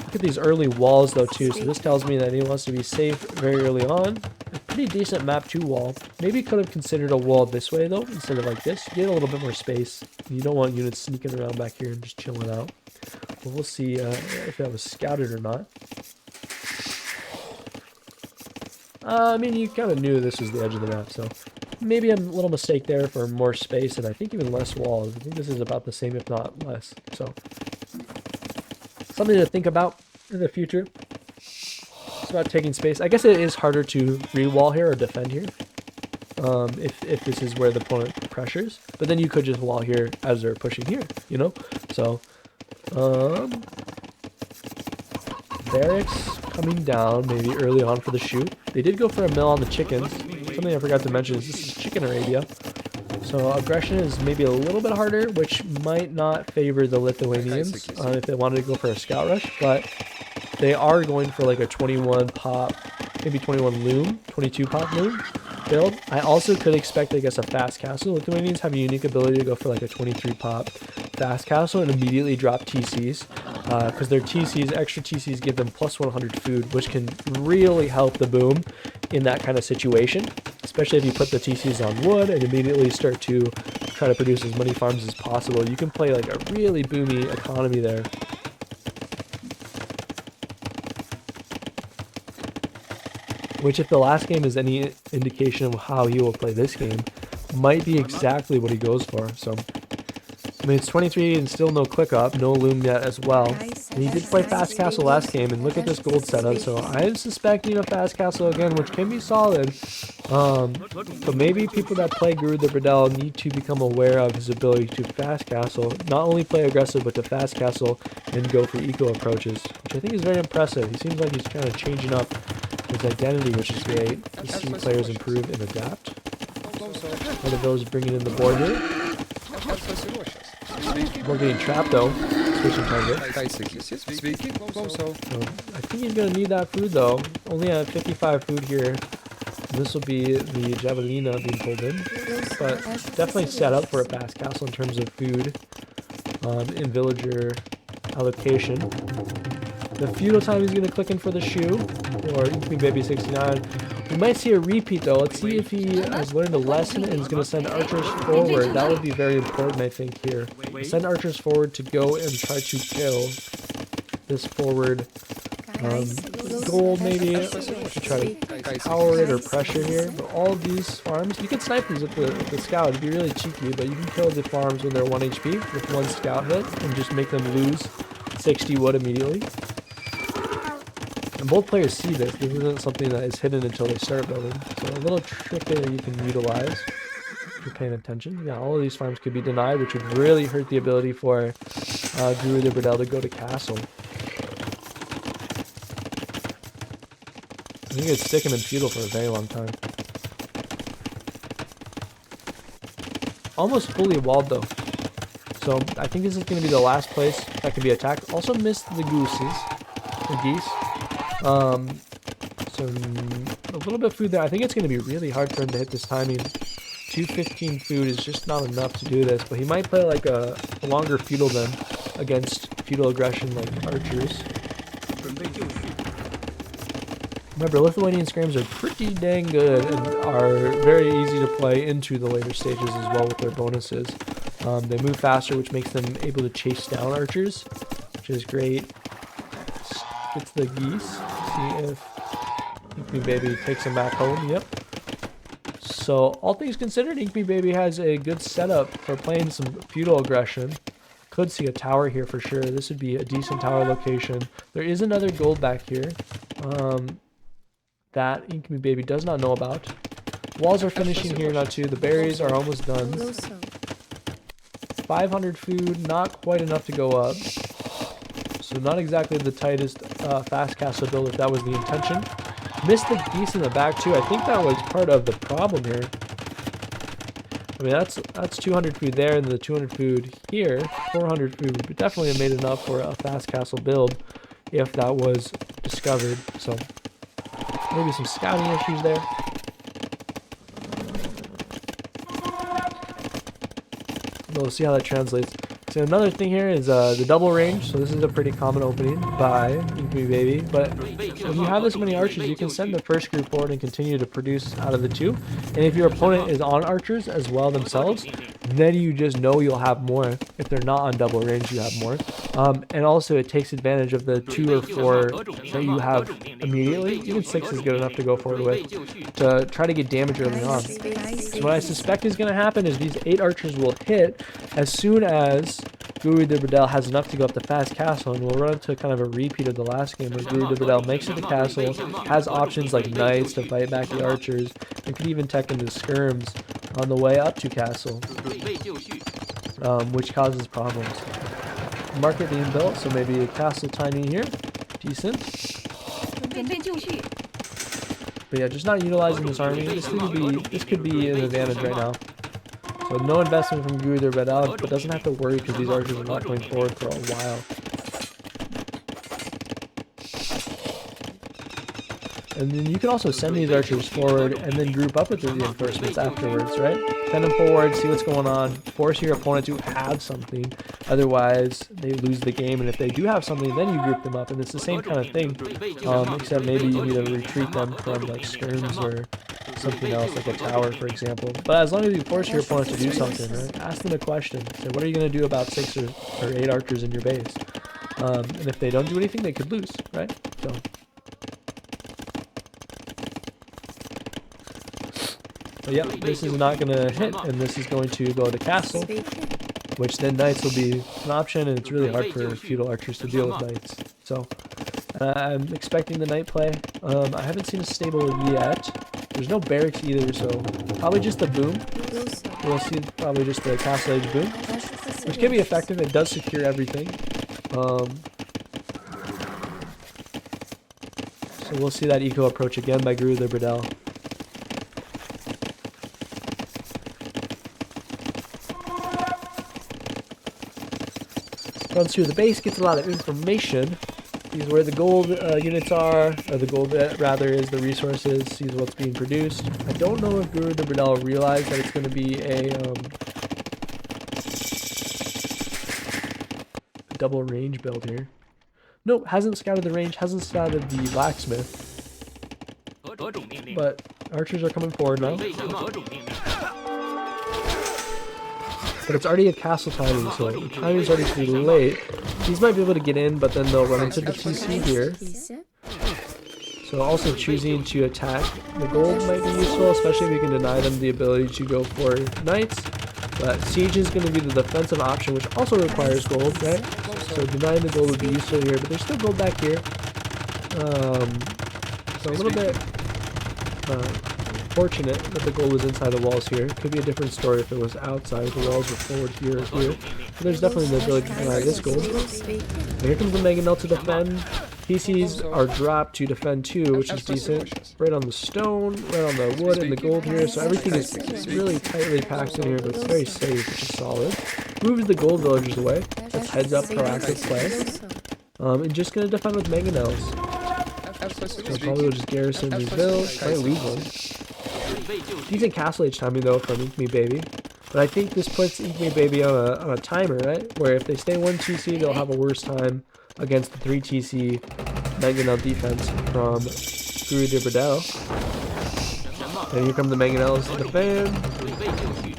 Look at these early walls though too, so this tells me that he wants to be safe very early on. A pretty decent map 2 wall. Maybe could have considered a wall this way though, instead of like this. You get a little bit more space. You don't want units sneaking around back here and just chilling out. But we'll see if that was scouted or not. I mean, you kind of knew this was the edge of the map, so maybe a little mistake there for more space, and I think even less walls. I think this is about the same, if not less. So something to think about in the future. It's about taking space. I guess it is harder to re-wall here or defend here if this is where the opponent pressures. But then you could just wall here as they're pushing here, you know? So, barracks coming down maybe early on for the shoot. They did go for a mill on the chickens. Something I forgot to mention is this is Chicken Arabia. So aggression is maybe a little bit harder, which might not favor the Lithuanians if they wanted to go for a scout rush, but they are going for like a 21 pop, maybe 21 loom, 22 pop loom build. I also could expect, I guess, a fast castle. Lithuanians have a unique ability to go for like a 23 pop fast castle and immediately drop TCs, because their TCs, extra TCs, give them plus 100 food, which can really help the boom in that kind of situation, especially if you put the TCs on wood and immediately start to try to produce as many farms as possible. You can play like a really boomy economy there. Which, if the last game is any indication of how he will play this game, might be exactly what he goes for. So, I mean, it's 23 and still no click up, no loom yet as well. And he did play fast castle last game, and look at this gold setup. So I'm suspecting a fast castle again, which can be solid. But maybe people that play GuruDeBurdel need to become aware of his ability to fast castle, not only play aggressive, but to fast castle and go for eco approaches, which I think is very impressive. He seems like he's kind of changing up his identity, which is great to see players improve and adapt. One of those bringing in the board here. We're getting trapped though. Switching target. I think he's gonna need that food though. Only at 55 food here. This will be the Javelina being pulled in, but definitely set up for a fast castle in terms of food and villager allocation. The feudal time is going to click in for the shoe, or InkMeBaby69. We might see a repeat though. Let's see if he has learned a lesson and is going to send archers forward. That would be very important, I think, here. Send archers forward to go and try to kill this forward gold, maybe. To try to power it or pressure here. But all of these farms, you can snipe these with the scout. It'd be really cheeky, but you can kill the farms when they're 1 HP with 1 scout hit and just make them lose 60 wood immediately. And both players see this. This isn't something that is hidden until they start building. So a little trick there you can utilize if you're paying attention. Yeah, all of these farms could be denied, which would really hurt the ability for GuruDeBurdel to go to castle. I think it'd stick him in feudal for a very long time. Almost fully walled though. So I think this is going to be the last place that can be attacked. Also missed the geese. So a little bit of food there. I think it's going to be really hard for him to hit this timing. 215 food is just not enough to do this, but he might play like a longer feudal then against feudal aggression like archers. Remember, Lithuanian scrims are pretty dang good and are very easy to play into the later stages as well with their bonuses. They move faster, which makes them able to chase down archers, which is great. Gets the geese. See if InkMeBaby takes them back home. Yep. So, all things considered, InkMeBaby has a good setup for playing some feudal aggression. Could see a tower here for sure. This would be a decent tower location. There is another gold back here. That InkMeBaby does not know about. Walls are finishing here now too. The berries are almost done. 500 food, not quite enough to go up. So not exactly the tightest fast castle build if that was the intention. Missed the geese in the back too. I think that was part of the problem here. I mean, that's 200 food there and the 200 food here. 400 food would definitely have made enough for a fast castle build if that was discovered. So maybe some scouting issues there. We'll see how that translates. So another thing here is the double range. So this is a pretty common opening by InkMeBaby. But when you have this many archers, you can send the first group forward and continue to produce out of the two. And if your opponent is on archers as well themselves, then you just know you'll have more. If they're not on double range, you have more. And also it takes advantage of the 2 or 4 that you have immediately. Even 6 is good enough to go forward with to try to get damage early on. So what I suspect is going to happen is these 8 archers will hit as soon as GuruDeBurdel has enough to go up the fast castle, and we'll run into kind of a repeat of the last game where GuruDeBurdel makes it to castle, has options like knights to fight back the archers, and could even tech into skirms on the way up to castle, which causes problems. Market being built, so maybe a castle timing here, decent. But yeah, just not utilizing this army. This could be an advantage right now. So no investment from GuruDeBurdel, but doesn't have to worry because these archers are not going forward for a while. And then you can also send these archers forward and then group up with the reinforcements afterwards, right? Send them forward, see what's going on, force your opponent to have something. Otherwise, they lose the game. And if they do have something, then you group them up. And it's the same kind of thing, except maybe you need to retreat them from like skirms or something else, like a tower, for example. But as long as you force your opponent to do something, right? Ask them a question. Say, what are you going to do about 6 or 8 archers in your base? And if they don't do anything, they could lose, right? So. But yep, this is not going to hit, and this is going to go to castle, which then knights will be an option, and it's really hard for feudal archers to deal with knights. So I'm expecting the knight play. I haven't seen a stable yet. There's no barracks either, so probably just the boom. We'll see probably just the castle age boom, which can be effective. It does secure everything. So we'll see that eco approach again by GuruDeBurdel. Runs through the base, gets a lot of information. Sees where the gold units are, or the gold rather is the resources. Sees what's being produced. I don't know if GuruDeBurdel realized that it's going to be a double range build here. Nope, hasn't scouted the range, hasn't scouted the blacksmith. But archers are coming forward now. But it's already a castle timing, so the timing's already too late. These might be able to get in, but then they'll run into the TC here. So also choosing to attack the gold might be useful, especially if you can deny them the ability to go for knights. But siege is going to be the defensive option, which also requires gold, right? So denying the gold would be useful here, but there's still gold back here. So a little bit fortunate that the gold was inside the walls here. Could be a different story if it was outside, if the walls were forward here or here. But there's definitely the ability to deny this gold. And here comes the Mangonel to defend. PCs are dropped to defend too, which is decent. Right on the stone, right on the wood and the gold here. So everything is really tightly packed in here, but it's very safe, which is solid. Moves the gold villagers away. That's heads up proactive play. And just going to defend with Mangonels. So probably will just garrison these builds. Might lose one. Decent castle age timing though from InkMeBaby. But I think this puts InkMeBaby on a timer, right? Where if they stay 1 TC, they'll have a worse time against the 3 TC Mangonel defense from GuruDeBurdel. And here come the Mangonels to defend.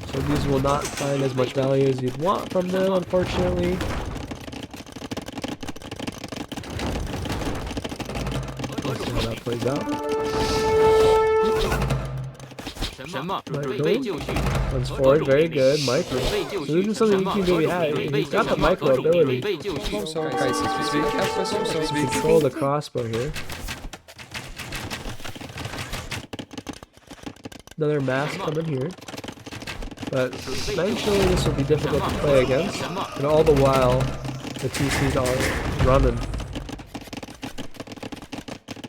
So these will not find as much value as you'd want from them, unfortunately. Let's see how that plays out. Runs forward, very good. Micro. So this is something InkMeBaby had. He's got the micro ability. Control the crossbow here. Another mass coming here. But eventually this will be difficult to play against. And all the while, the TCs are running.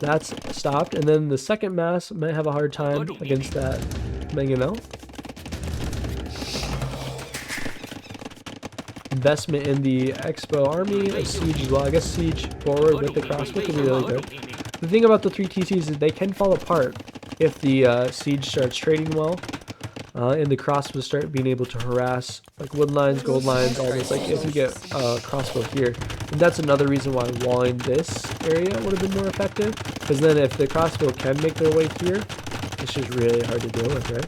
That's stopped. And then the second mass might have a hard time against that Mangonel. Investment in the Expo army, a siege as well. I guess siege forward with the crossbow could be really good. The thing about the 3 TCs is they can fall apart if the siege starts trading well. And the crossbows start being able to harass like wood lines, gold lines, all this. Like if you get crossbow here, and that's another reason why walling this area would have been more effective. Because then if the crossbow can make their way here, it's just really hard to deal with, right?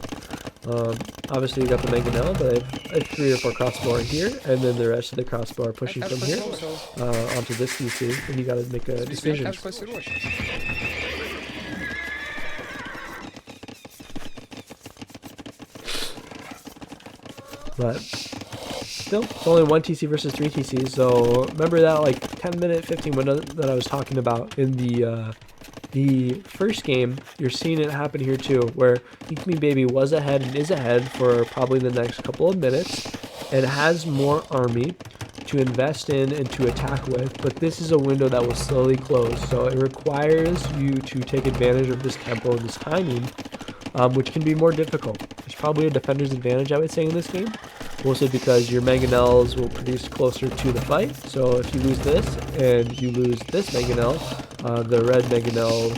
Obviously you got the Mangonel, but I have 3 or 4 crossbow are here, and then the rest of the crossbow are pushing from here onto this TC, and you got to make a decision. But still, it's only 1 TC versus 3 TCs, so remember that like 10-minute, 15 window that I was talking about in the first game. You're seeing it happen here too, where InkMeBaby was ahead and is ahead for probably the next couple of minutes, and has more army to invest in and to attack with, but this is a window that will slowly close, so it requires you to take advantage of this tempo and this timing, which can be more difficult. There's probably a defender's advantage, I would say, in this game, mostly because your Mangonels will produce closer to the fight. So if you lose this and you lose this Mangonel, the red Mangonel,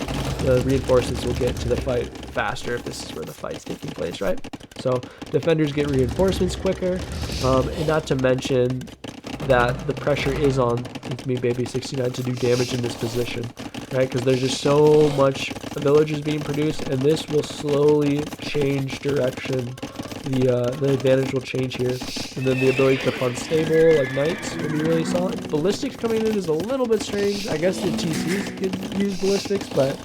the reinforcements will get to the fight faster if this is where the fight's taking place, right? So defenders get reinforcements quicker, and not to mention that the pressure is on InkMeBaby69 to do damage in this position, right? Because there's just so much villagers being produced, and this will slowly change direction. The advantage will change here, and then the ability to fund stable like knights will be really solid. Ballistics coming in is a little bit strange. I guess the TCs could use ballistics, but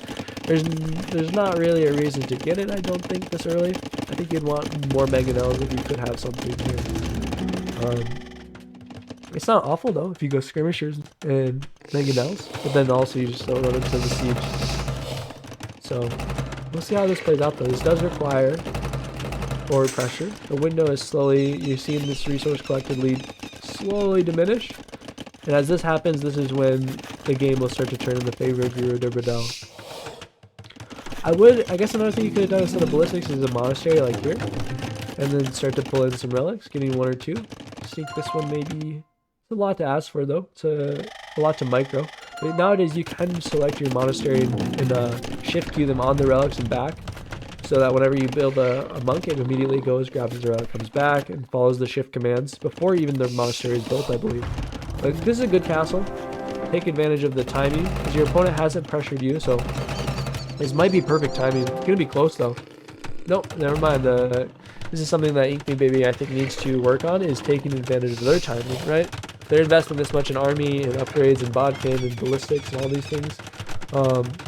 there's not really a reason to get it, I don't think, this early. I think you'd want more Mangonels if you could have something here. It's not awful though if you go skirmishers and Mangonels, but then also you just still run into the siege. So we'll see how this plays out though. This does require forward pressure. The window is slowly, you're seeing this resource collected lead slowly diminish. And as this happens, this is when the game will start to turn in the favor of GuruDeBurdel. I guess another thing you could have done instead of ballistics is a monastery like here, and then start to pull in some relics, getting 1 or 2. I think this one maybe, it's a lot to ask for though. It's a lot to micro. But nowadays you can select your monastery and shift queue them on the relics and back, so that whenever you build a monk, it immediately goes, grabs the relic, comes back, and follows the shift commands before even the monastery is built, I believe. But this is a good castle. Take advantage of the timing, because your opponent hasn't pressured you, so this might be perfect timing. It's going to be close, though. Nope, never mind. This is something that InkMeBaby, I think, needs to work on, is taking advantage of their timing, right? They're investing this much in army and upgrades and bodkin and ballistics and all these things.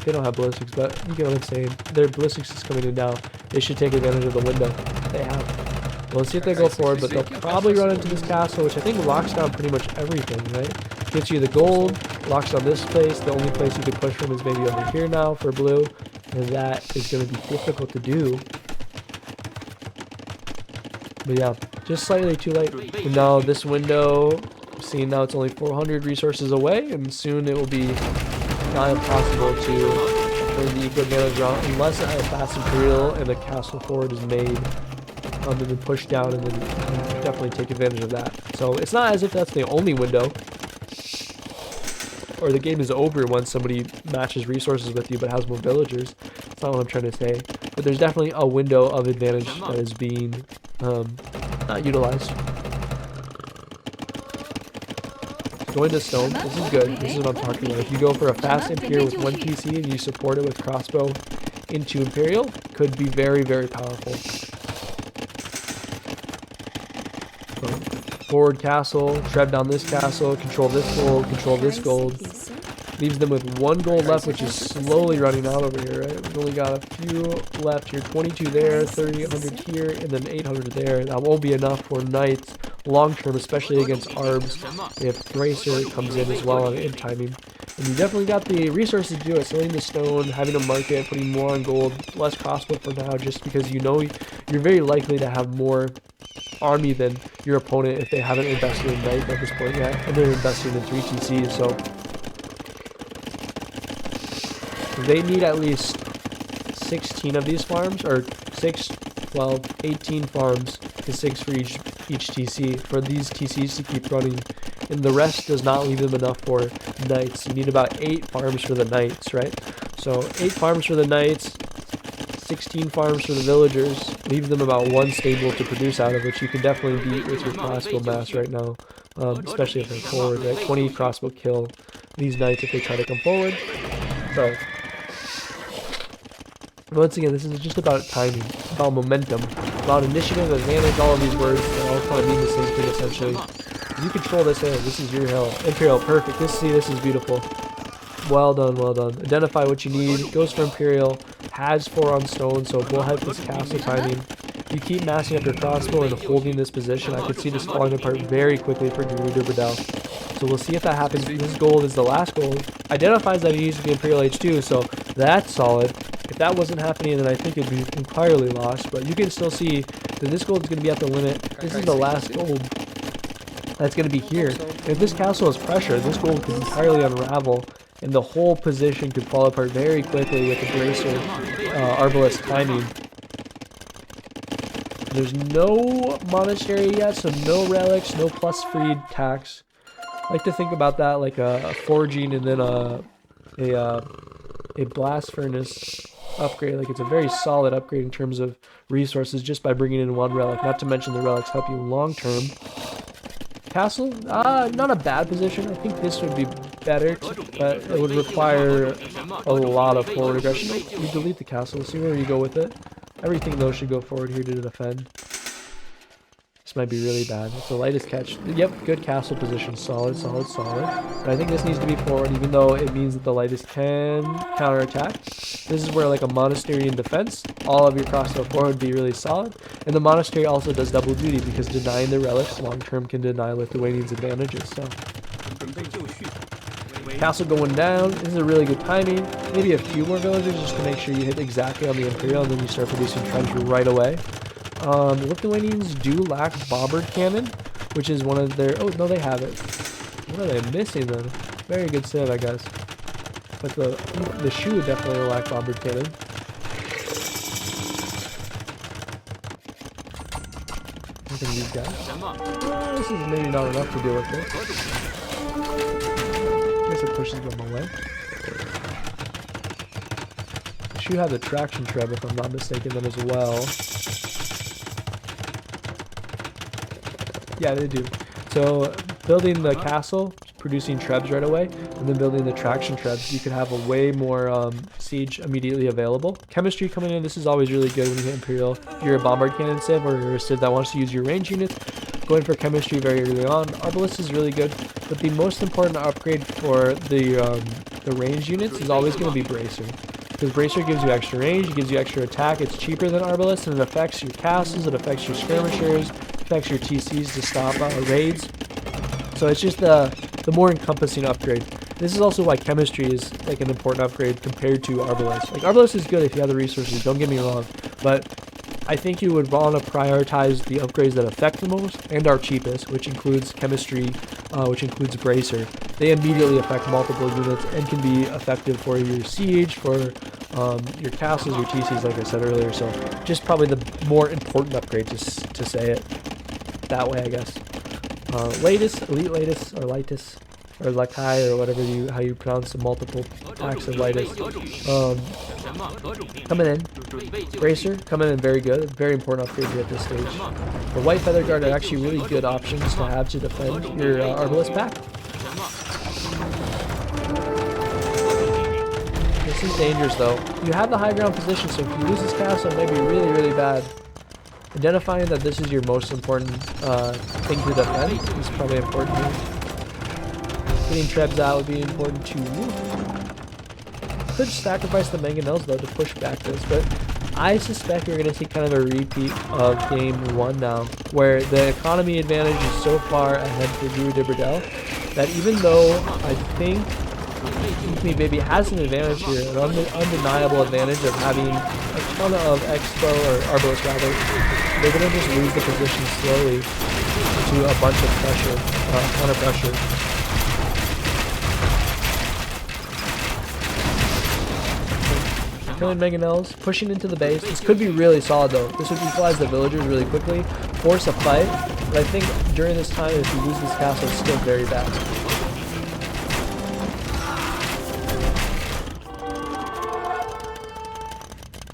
They don't have ballistics, but you get what I'm saying. Their ballistics is coming in now. They should take advantage of the window they have. Well, let's see if they go forward, but they'll probably run into this castle, which I think locks down pretty much everything, right? Gets you the gold, locks down this place. The only place you could push from is maybe over here now for blue, and that is going to be difficult to do. But yeah, just slightly too late. And now this window, seeing now it's only 400 resources away, and soon it will be not impossible to turn the eco advantage around unless a fast imperial and a castle forward is made, and then push down, and then definitely take advantage of that. So it's not as if that's the only window, or the game is over once somebody matches resources with you but has more villagers. That's not what I'm trying to say. But there's definitely a window of advantage that is being not utilized. Going to stone, this is good. This is what I'm talking about. If you go for a fast Imperial with 1 TC and you support it with crossbow into Imperial, could be very, very powerful. So, forward castle, shred down this castle, control this gold. Leaves them with 1 gold left, which is slowly running out over here, right? We've only got a few left here. 22 there, 300 here, and then 800 there. That won't be enough for knights long term, especially against arbs if Bracer comes in as well in timing. And you definitely got the resources to do it. Selling the stone, having a market, putting more on gold, less crossbow for now, just because you know you're very likely to have more army than your opponent if they haven't invested in knight at this point yet, and they're investing in 3 TCs, so they need at least 16 of these farms, or 6, 12, 18 farms to 6 for each TC, for these TCs to keep running, and the rest does not leave them enough for knights. You need about 8 farms for the knights, right? So 8 farms for the knights, 16 farms for the villagers, leave them about 1 stable to produce out of, which you can definitely beat with your crossbow mass right now, especially if they're forward, right? 20 crossbow kill these knights if they try to come forward. So once again, this is just about timing, about momentum, about initiative, advantage. All of these words, they all kind of mean the same thing essentially. You control this hill. This is your hill. Imperial, perfect. This is beautiful. Well done, well done. Identify what you need. Goes for Imperial. Has 4 on stone, so we'll have this castle timing. You keep massing up your crossbow and holding this position. I could see this falling apart very quickly for GuruDeBurdel. So we'll see if that happens. This gold is the last gold. Identifies that he uses the Imperial H2, so that's solid. If that wasn't happening, then I think it'd be entirely lost. But you can still see that this gold is going to be at the limit. This is the last gold that's going to be here. And if this castle is pressure, this gold could entirely unravel, and the whole position could fall apart very quickly with the Bracer Arbalest timing. There's no monastery yet, so no relics, no plus freed tax. I like to think about that like a forging and then a blast furnace upgrade. Like, it's a very solid upgrade in terms of resources just by bringing in 1 relic. Not to mention the relics help you long term. Castle, not a bad position. I think this would be better, but it would require a lot of forward aggression. You delete the castle. See where you go with it. Everything though should go forward here to defend. This might be really bad. It's the lightest catch. Yep, good castle position. Solid, solid, solid. But I think this needs to be forward, even though it means that the lightest can counterattack. This is where, like, a monastery in defense, all of your crossbow forward would be really solid. And the monastery also does double duty, because denying the relics long term can deny Lithuanians advantages. So castle going down. This is a really good timing. Maybe a few more villagers just to make sure you hit exactly on the Imperial, and then you start producing trench right away. Lithuanians do lack bobbard cannon, which is one of their... Oh, no, they have it. What are they missing then? Very good save, I guess. But the shoe definitely will lack bobbard cannon. Look at these guys. This is maybe not enough to deal with this. guess it pushes them away. They should have the traction treb if I'm not mistaken then as well. Yeah, they do. So building the castle, producing trebs right away, and then building the traction trebs, you could have a way more siege immediately available. Chemistry coming in, this is always really good when you hit Imperial. If you're a bombard cannon civ or you're a civ that wants to use your range units, going for chemistry very early on. Arbalest is really good, but the most important upgrade for the range units is always going to be Bracer. Because Bracer gives you extra range, it gives you extra attack, it's cheaper than Arbalest, and it affects your castles, it affects your skirmishers, it affects your TCs to stop raids. So it's just the more encompassing upgrade. This is also why chemistry is like an important upgrade compared to Arbalest. Like Arbalest is good if you have the resources, don't get me wrong, but I think you would want to prioritize the upgrades that affect the most and are cheapest, which includes chemistry, which includes Bracer. They immediately affect multiple units and can be effective for your siege, for your castles, your TCs, like I said earlier. So just probably the more important upgrade, just to say it that way, I guess. Latest, Elite Latest, or Lightus, or Lakai, or whatever how you pronounce the multiple packs of Lightus. Coming in, Bracer, coming in very good, very important upgrade at this stage. The White Feather Guard are actually really good options to have to defend your Arbalest pack. This is dangerous though. You have the high ground position, so if you lose this castle, it may be really, really bad. Identifying that this is your most important thing to defend is probably important here. Getting trebs out would be important too. Could sacrifice the mangonels though to push back this, but I suspect you're going to see kind of a repeat of game 1 now, where the economy advantage is so far ahead for GuruDeBurdel that even though I think InkMeBaby has an advantage here, an undeniable advantage of having a ton of Expo, or Arbalest rather, they're going to just lose the position slowly to a bunch of pressure, counter pressure. Killing mangonels, pushing into the base. This could be really solid though. This would equalize the villagers really quickly, force a fight, but I think during this time, if you lose this castle, it's still very bad.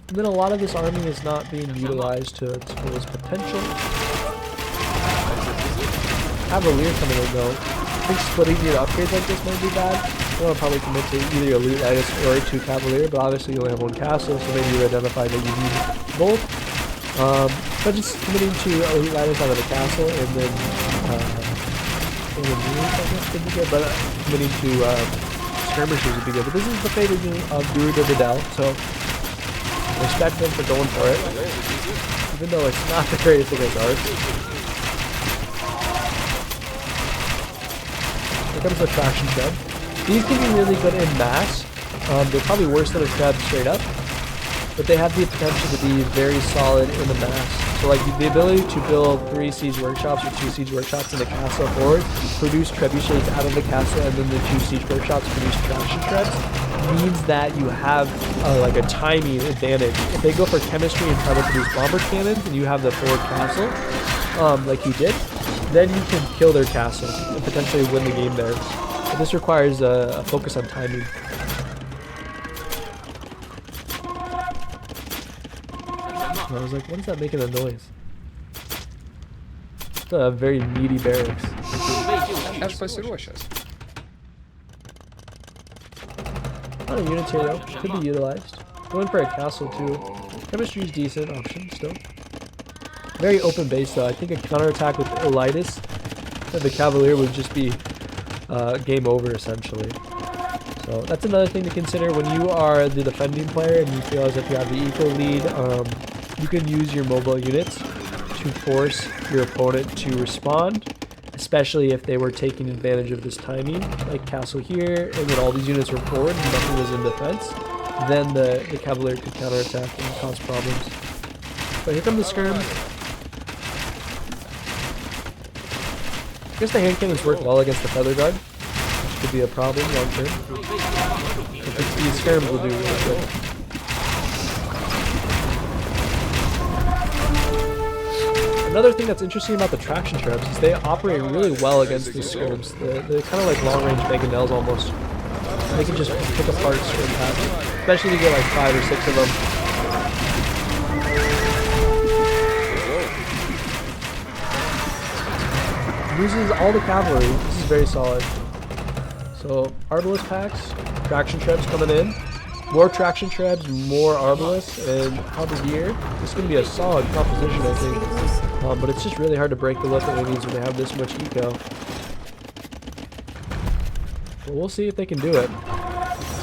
And then a lot of this army is not being utilized to its fullest potential. Cavalier coming in though. I think splitting your upgrades like this might be bad. You want to probably commit to either Elite Lattice or to Cavalier, but obviously you only have one castle, so maybe you identify that you need both. But just committing to Elite Lattice out of the castle and then I guess could be good, but committing to skirmishers would be good. But this is the favorite unit of GuruDeBurdel, so respect them for going for it, even though it's not the greatest against ours. Here comes the traction treb. These can be really good in mass. They're probably worse than a treb straight up, but they have the potential to be very solid in the mass. So like the ability to build 3 siege workshops or 2 siege workshops in the castle forward, produce trebuchets out of the castle, and then the 2 siege workshops produce traction trebs, means that you have like a timing advantage. If they go for chemistry and try to produce bomber cannons and you have the forward castle, like you did, then you can kill their castle and potentially win the game there. But this requires a focus on timing. I was like, what is that making a noise? It's a very meaty barracks. Not a unit here though, could be utilized. Going for a castle too. Chemistry is decent option still. Very open base though. I think a counterattack with Elitis and the Cavalier would just be game over essentially. So that's another thing to consider when you are the defending player and you feel as if you have the eco lead. You can use your mobile units to force your opponent to respond, especially if they were taking advantage of this timing, like castle here, and then all these units were forward and nothing was in defense. Then the Cavalier could counterattack and cause problems. But here come the skirms. I guess the hand cannons work well against the feather guard, which could be a problem long term. But these skirms will do really good. Another thing that's interesting about the traction trebs is they operate really well against these skirms. They're kind of like long-range mangonels almost. They can just pick apart Skirm packs, especially if you get like 5 or 6 of them. Uses all the cavalry. This is very solid. So Arbalest packs, traction trebs coming in. More traction trebs, more Arbalest, and Halberdier. This is going to be a solid composition, I think. But it's just really hard to break the Lithuanians when they have this much eco. But we'll see if they can do it.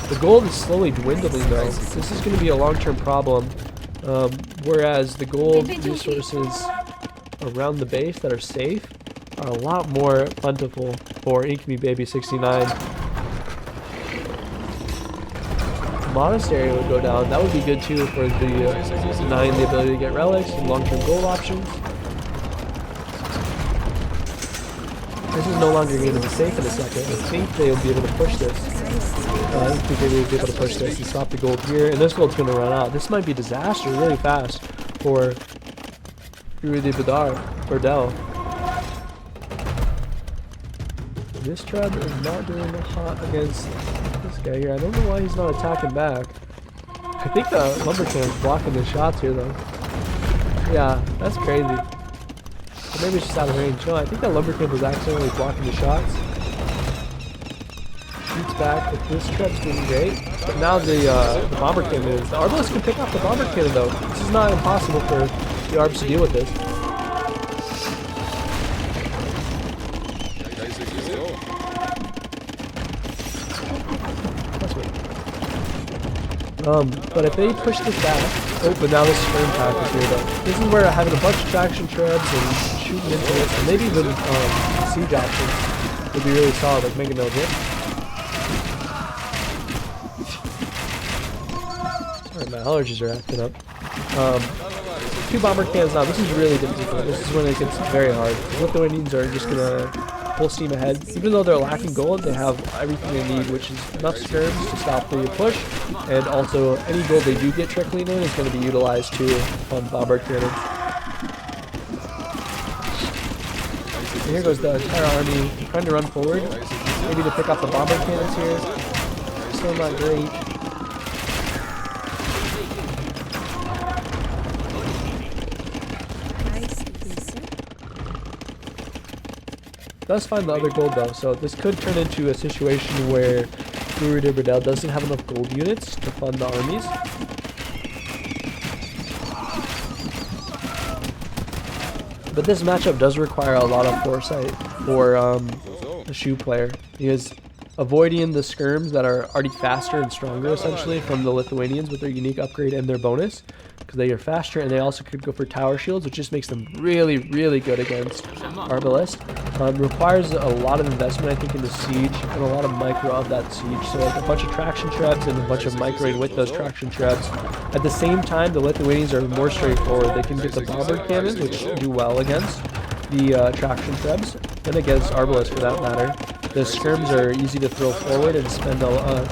The gold is slowly dwindling though. This is going to be a long-term problem. Whereas the gold resources around the base that are safe are a lot more plentiful for InkMeBaby69. Monastery would go down. That would be good too for the denying the ability to get relics and long-term gold options. This is no longer going to be safe in a second. I think they'll be able to push this. I think they will be able to push this and stop the gold here. And this gold's going to run out. This might be a disaster really fast for GuruDeBurdel. This treb is not doing hot against this guy here. I don't know why he's not attacking back. I think the Lumbercan is blocking the shots here though. Yeah, that's crazy. Or maybe it's just out of range. No, I think that Lumbercan was accidentally blocking the shots. Shoots back, but this treb's doing great. But now the Bomber Cannon is. The Arbalest can pick off the Bomber Cannon though. This is not impossible for the Arbs to deal with this. But if they push this back, oh, but now this Skirm pack is here though. This is where having a bunch of traction trebs and shooting into it, and maybe even siege options would be really solid, like Mega Mill hit. Sorry, my allergies are acting up. 2 bomber cannons now. This is really difficult. This is when it gets very hard. The Lithuanians are just gonna full steam ahead. Even though they're lacking gold, they have everything they need, which is enough skirms to stop the push, and also any gold they do get trickling in is going to be utilized too on bombard cannons. And here goes the entire army trying to run forward, maybe to pick off the bombard cannons here. Still not great. Does find the other gold though, so this could turn into a situation where GuruDeBurdel doesn't have enough gold units to fund the armies. But this matchup does require a lot of foresight for the Shu player, because avoiding the skirms that are already faster and stronger essentially from the Lithuanians with their unique upgrade and their bonus, because they are faster, and they also could go for tower shields, which just makes them really, really good against Arbalest. Requires a lot of investment, I think, in the siege, and a lot of micro of that siege. So like a bunch of traction trebs and a bunch of microing with those traction trebs. At the same time, the Lithuanians are more straightforward. They can get the bombard cannons, which do well against the traction trebs, and against Arbalest for that matter. The skirms are easy to throw forward and spend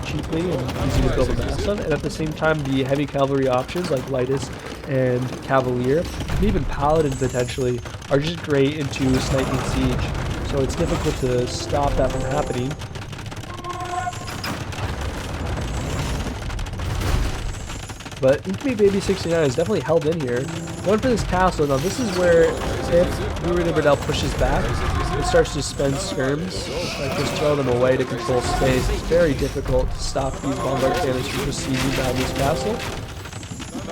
cheaply and easy to build a mass on. And at the same time, the heavy cavalry options like Lightus and Cavalier, and even Paladin potentially, are just great into sniping siege. So it's difficult to stop that from happening. But InkMeBaby69 is definitely held in here. Going for this castle. Now this is where if GuruDeBurdel pushes back, it starts to spend skirms, like just throw them away to control space. It's very difficult to stop these bombard cannons from just seizing down this castle.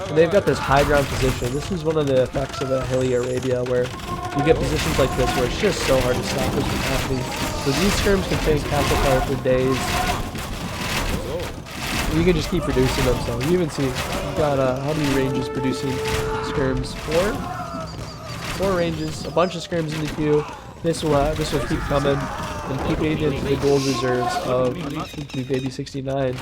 And they've got this high ground position. This is one of the effects of a hilly Arabia, where you get positions like this where it's just so hard to stop this from happening. So these skirms can take castle fire for days. You can just keep producing them. So you even see you've got how many ranges producing skirms? 4 ranges, a bunch of skirms in the queue. This will keep coming and keep eating into the gold reserves of InkMeBaby69.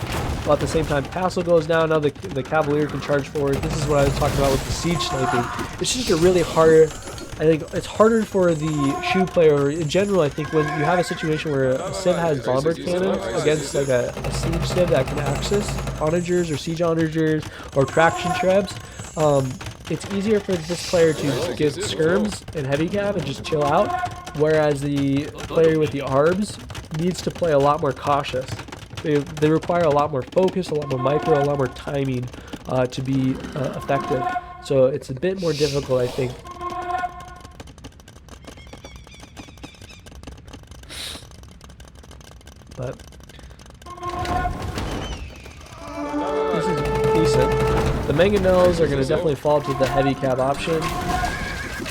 While at the same time, castle goes down. Now the Cavalier can charge forward. This is what I was talking about with the siege sniping. It's just a really hard. I think it's harder for the Shu player in general. I think when you have a situation where a Civ has bombard cannons against like a siege Civ that can access onagers or siege onagers or traction trebs, it's easier for this player to get skirms and heavy cav and just chill out, whereas the player with the arbs needs to play a lot more cautious. they require a lot more focus, a lot more micro, a lot more timing to be effective. So it's a bit more difficult, I think. But this is decent. The mangonels are going to definitely fall to the heavy cab option.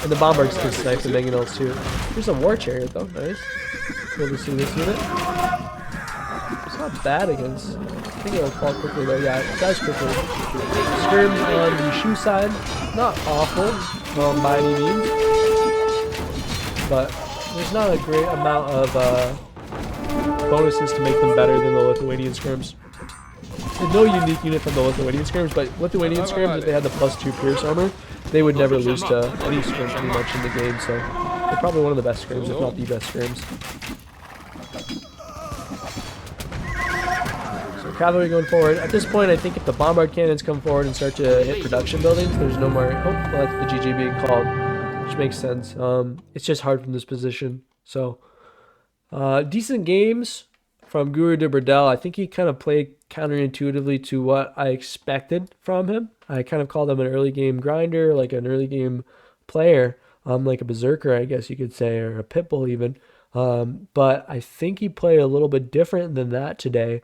And the bombards can snipe the mangonels too. Here's a war chariot though, nice. Cool to see this unit. It's not bad against. I think it'll fall quickly though. Yeah, it does quickly. Skirms on the shoe side, not awful by any means, but there's not a great amount of bonuses to make them better than the Lithuanian skirms. There's no unique unit from the Lithuanian skirms, but Lithuanian skirms, if they had the +2 pierce armor, they would never lose to any skirm pretty much in the game. So they're probably one of the best skirms, if not the best skirms. Cavalry going forward. At this point, I think if the bombard cannons come forward and start to hit production buildings, there's no more. Oh, well, that's the GG being called, which makes sense. It's just hard from this position. So, decent games from GuruDeBurdel. I think he kind of played counterintuitively to what I expected from him. I kind of called him an early game grinder, like an early game player, like a berserker, I guess you could say, or a pitbull even. But I think he played a little bit different than that today.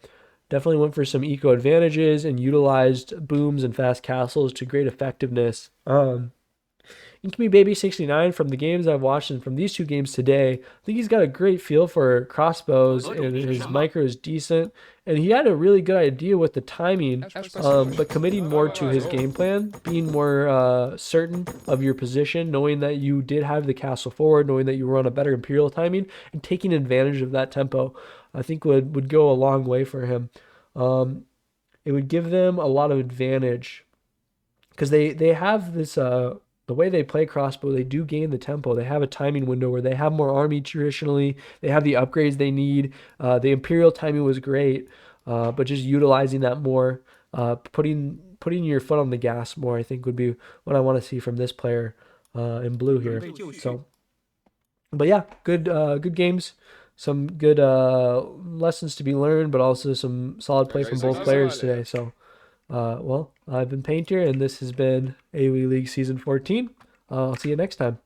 Definitely went for some eco advantages and utilized booms and fast castles to great effectiveness. InkMeBaby69, from the games I've watched and from these two games today, I think he's got a great feel for crossbows and his micro is decent. And he had a really good idea with the timing, but committing more to his game plan, being more certain of your position, knowing that you did have the castle forward, knowing that you were on a better Imperial timing, and taking advantage of that tempo, I think would go a long way for him. It would give them a lot of advantage because they have this the way they play crossbow, they do gain the tempo. They have a timing window where they have more army traditionally. They have the upgrades they need. The Imperial timing was great, but just utilizing that more, putting your foot on the gas more, I think would be what I want to see from this player in blue here. So, but yeah, good games. Some good lessons to be learned, but also some solid play from both players today. So, well, I've been Painter, and this has been Aoe League Season 14. I'll see you next time.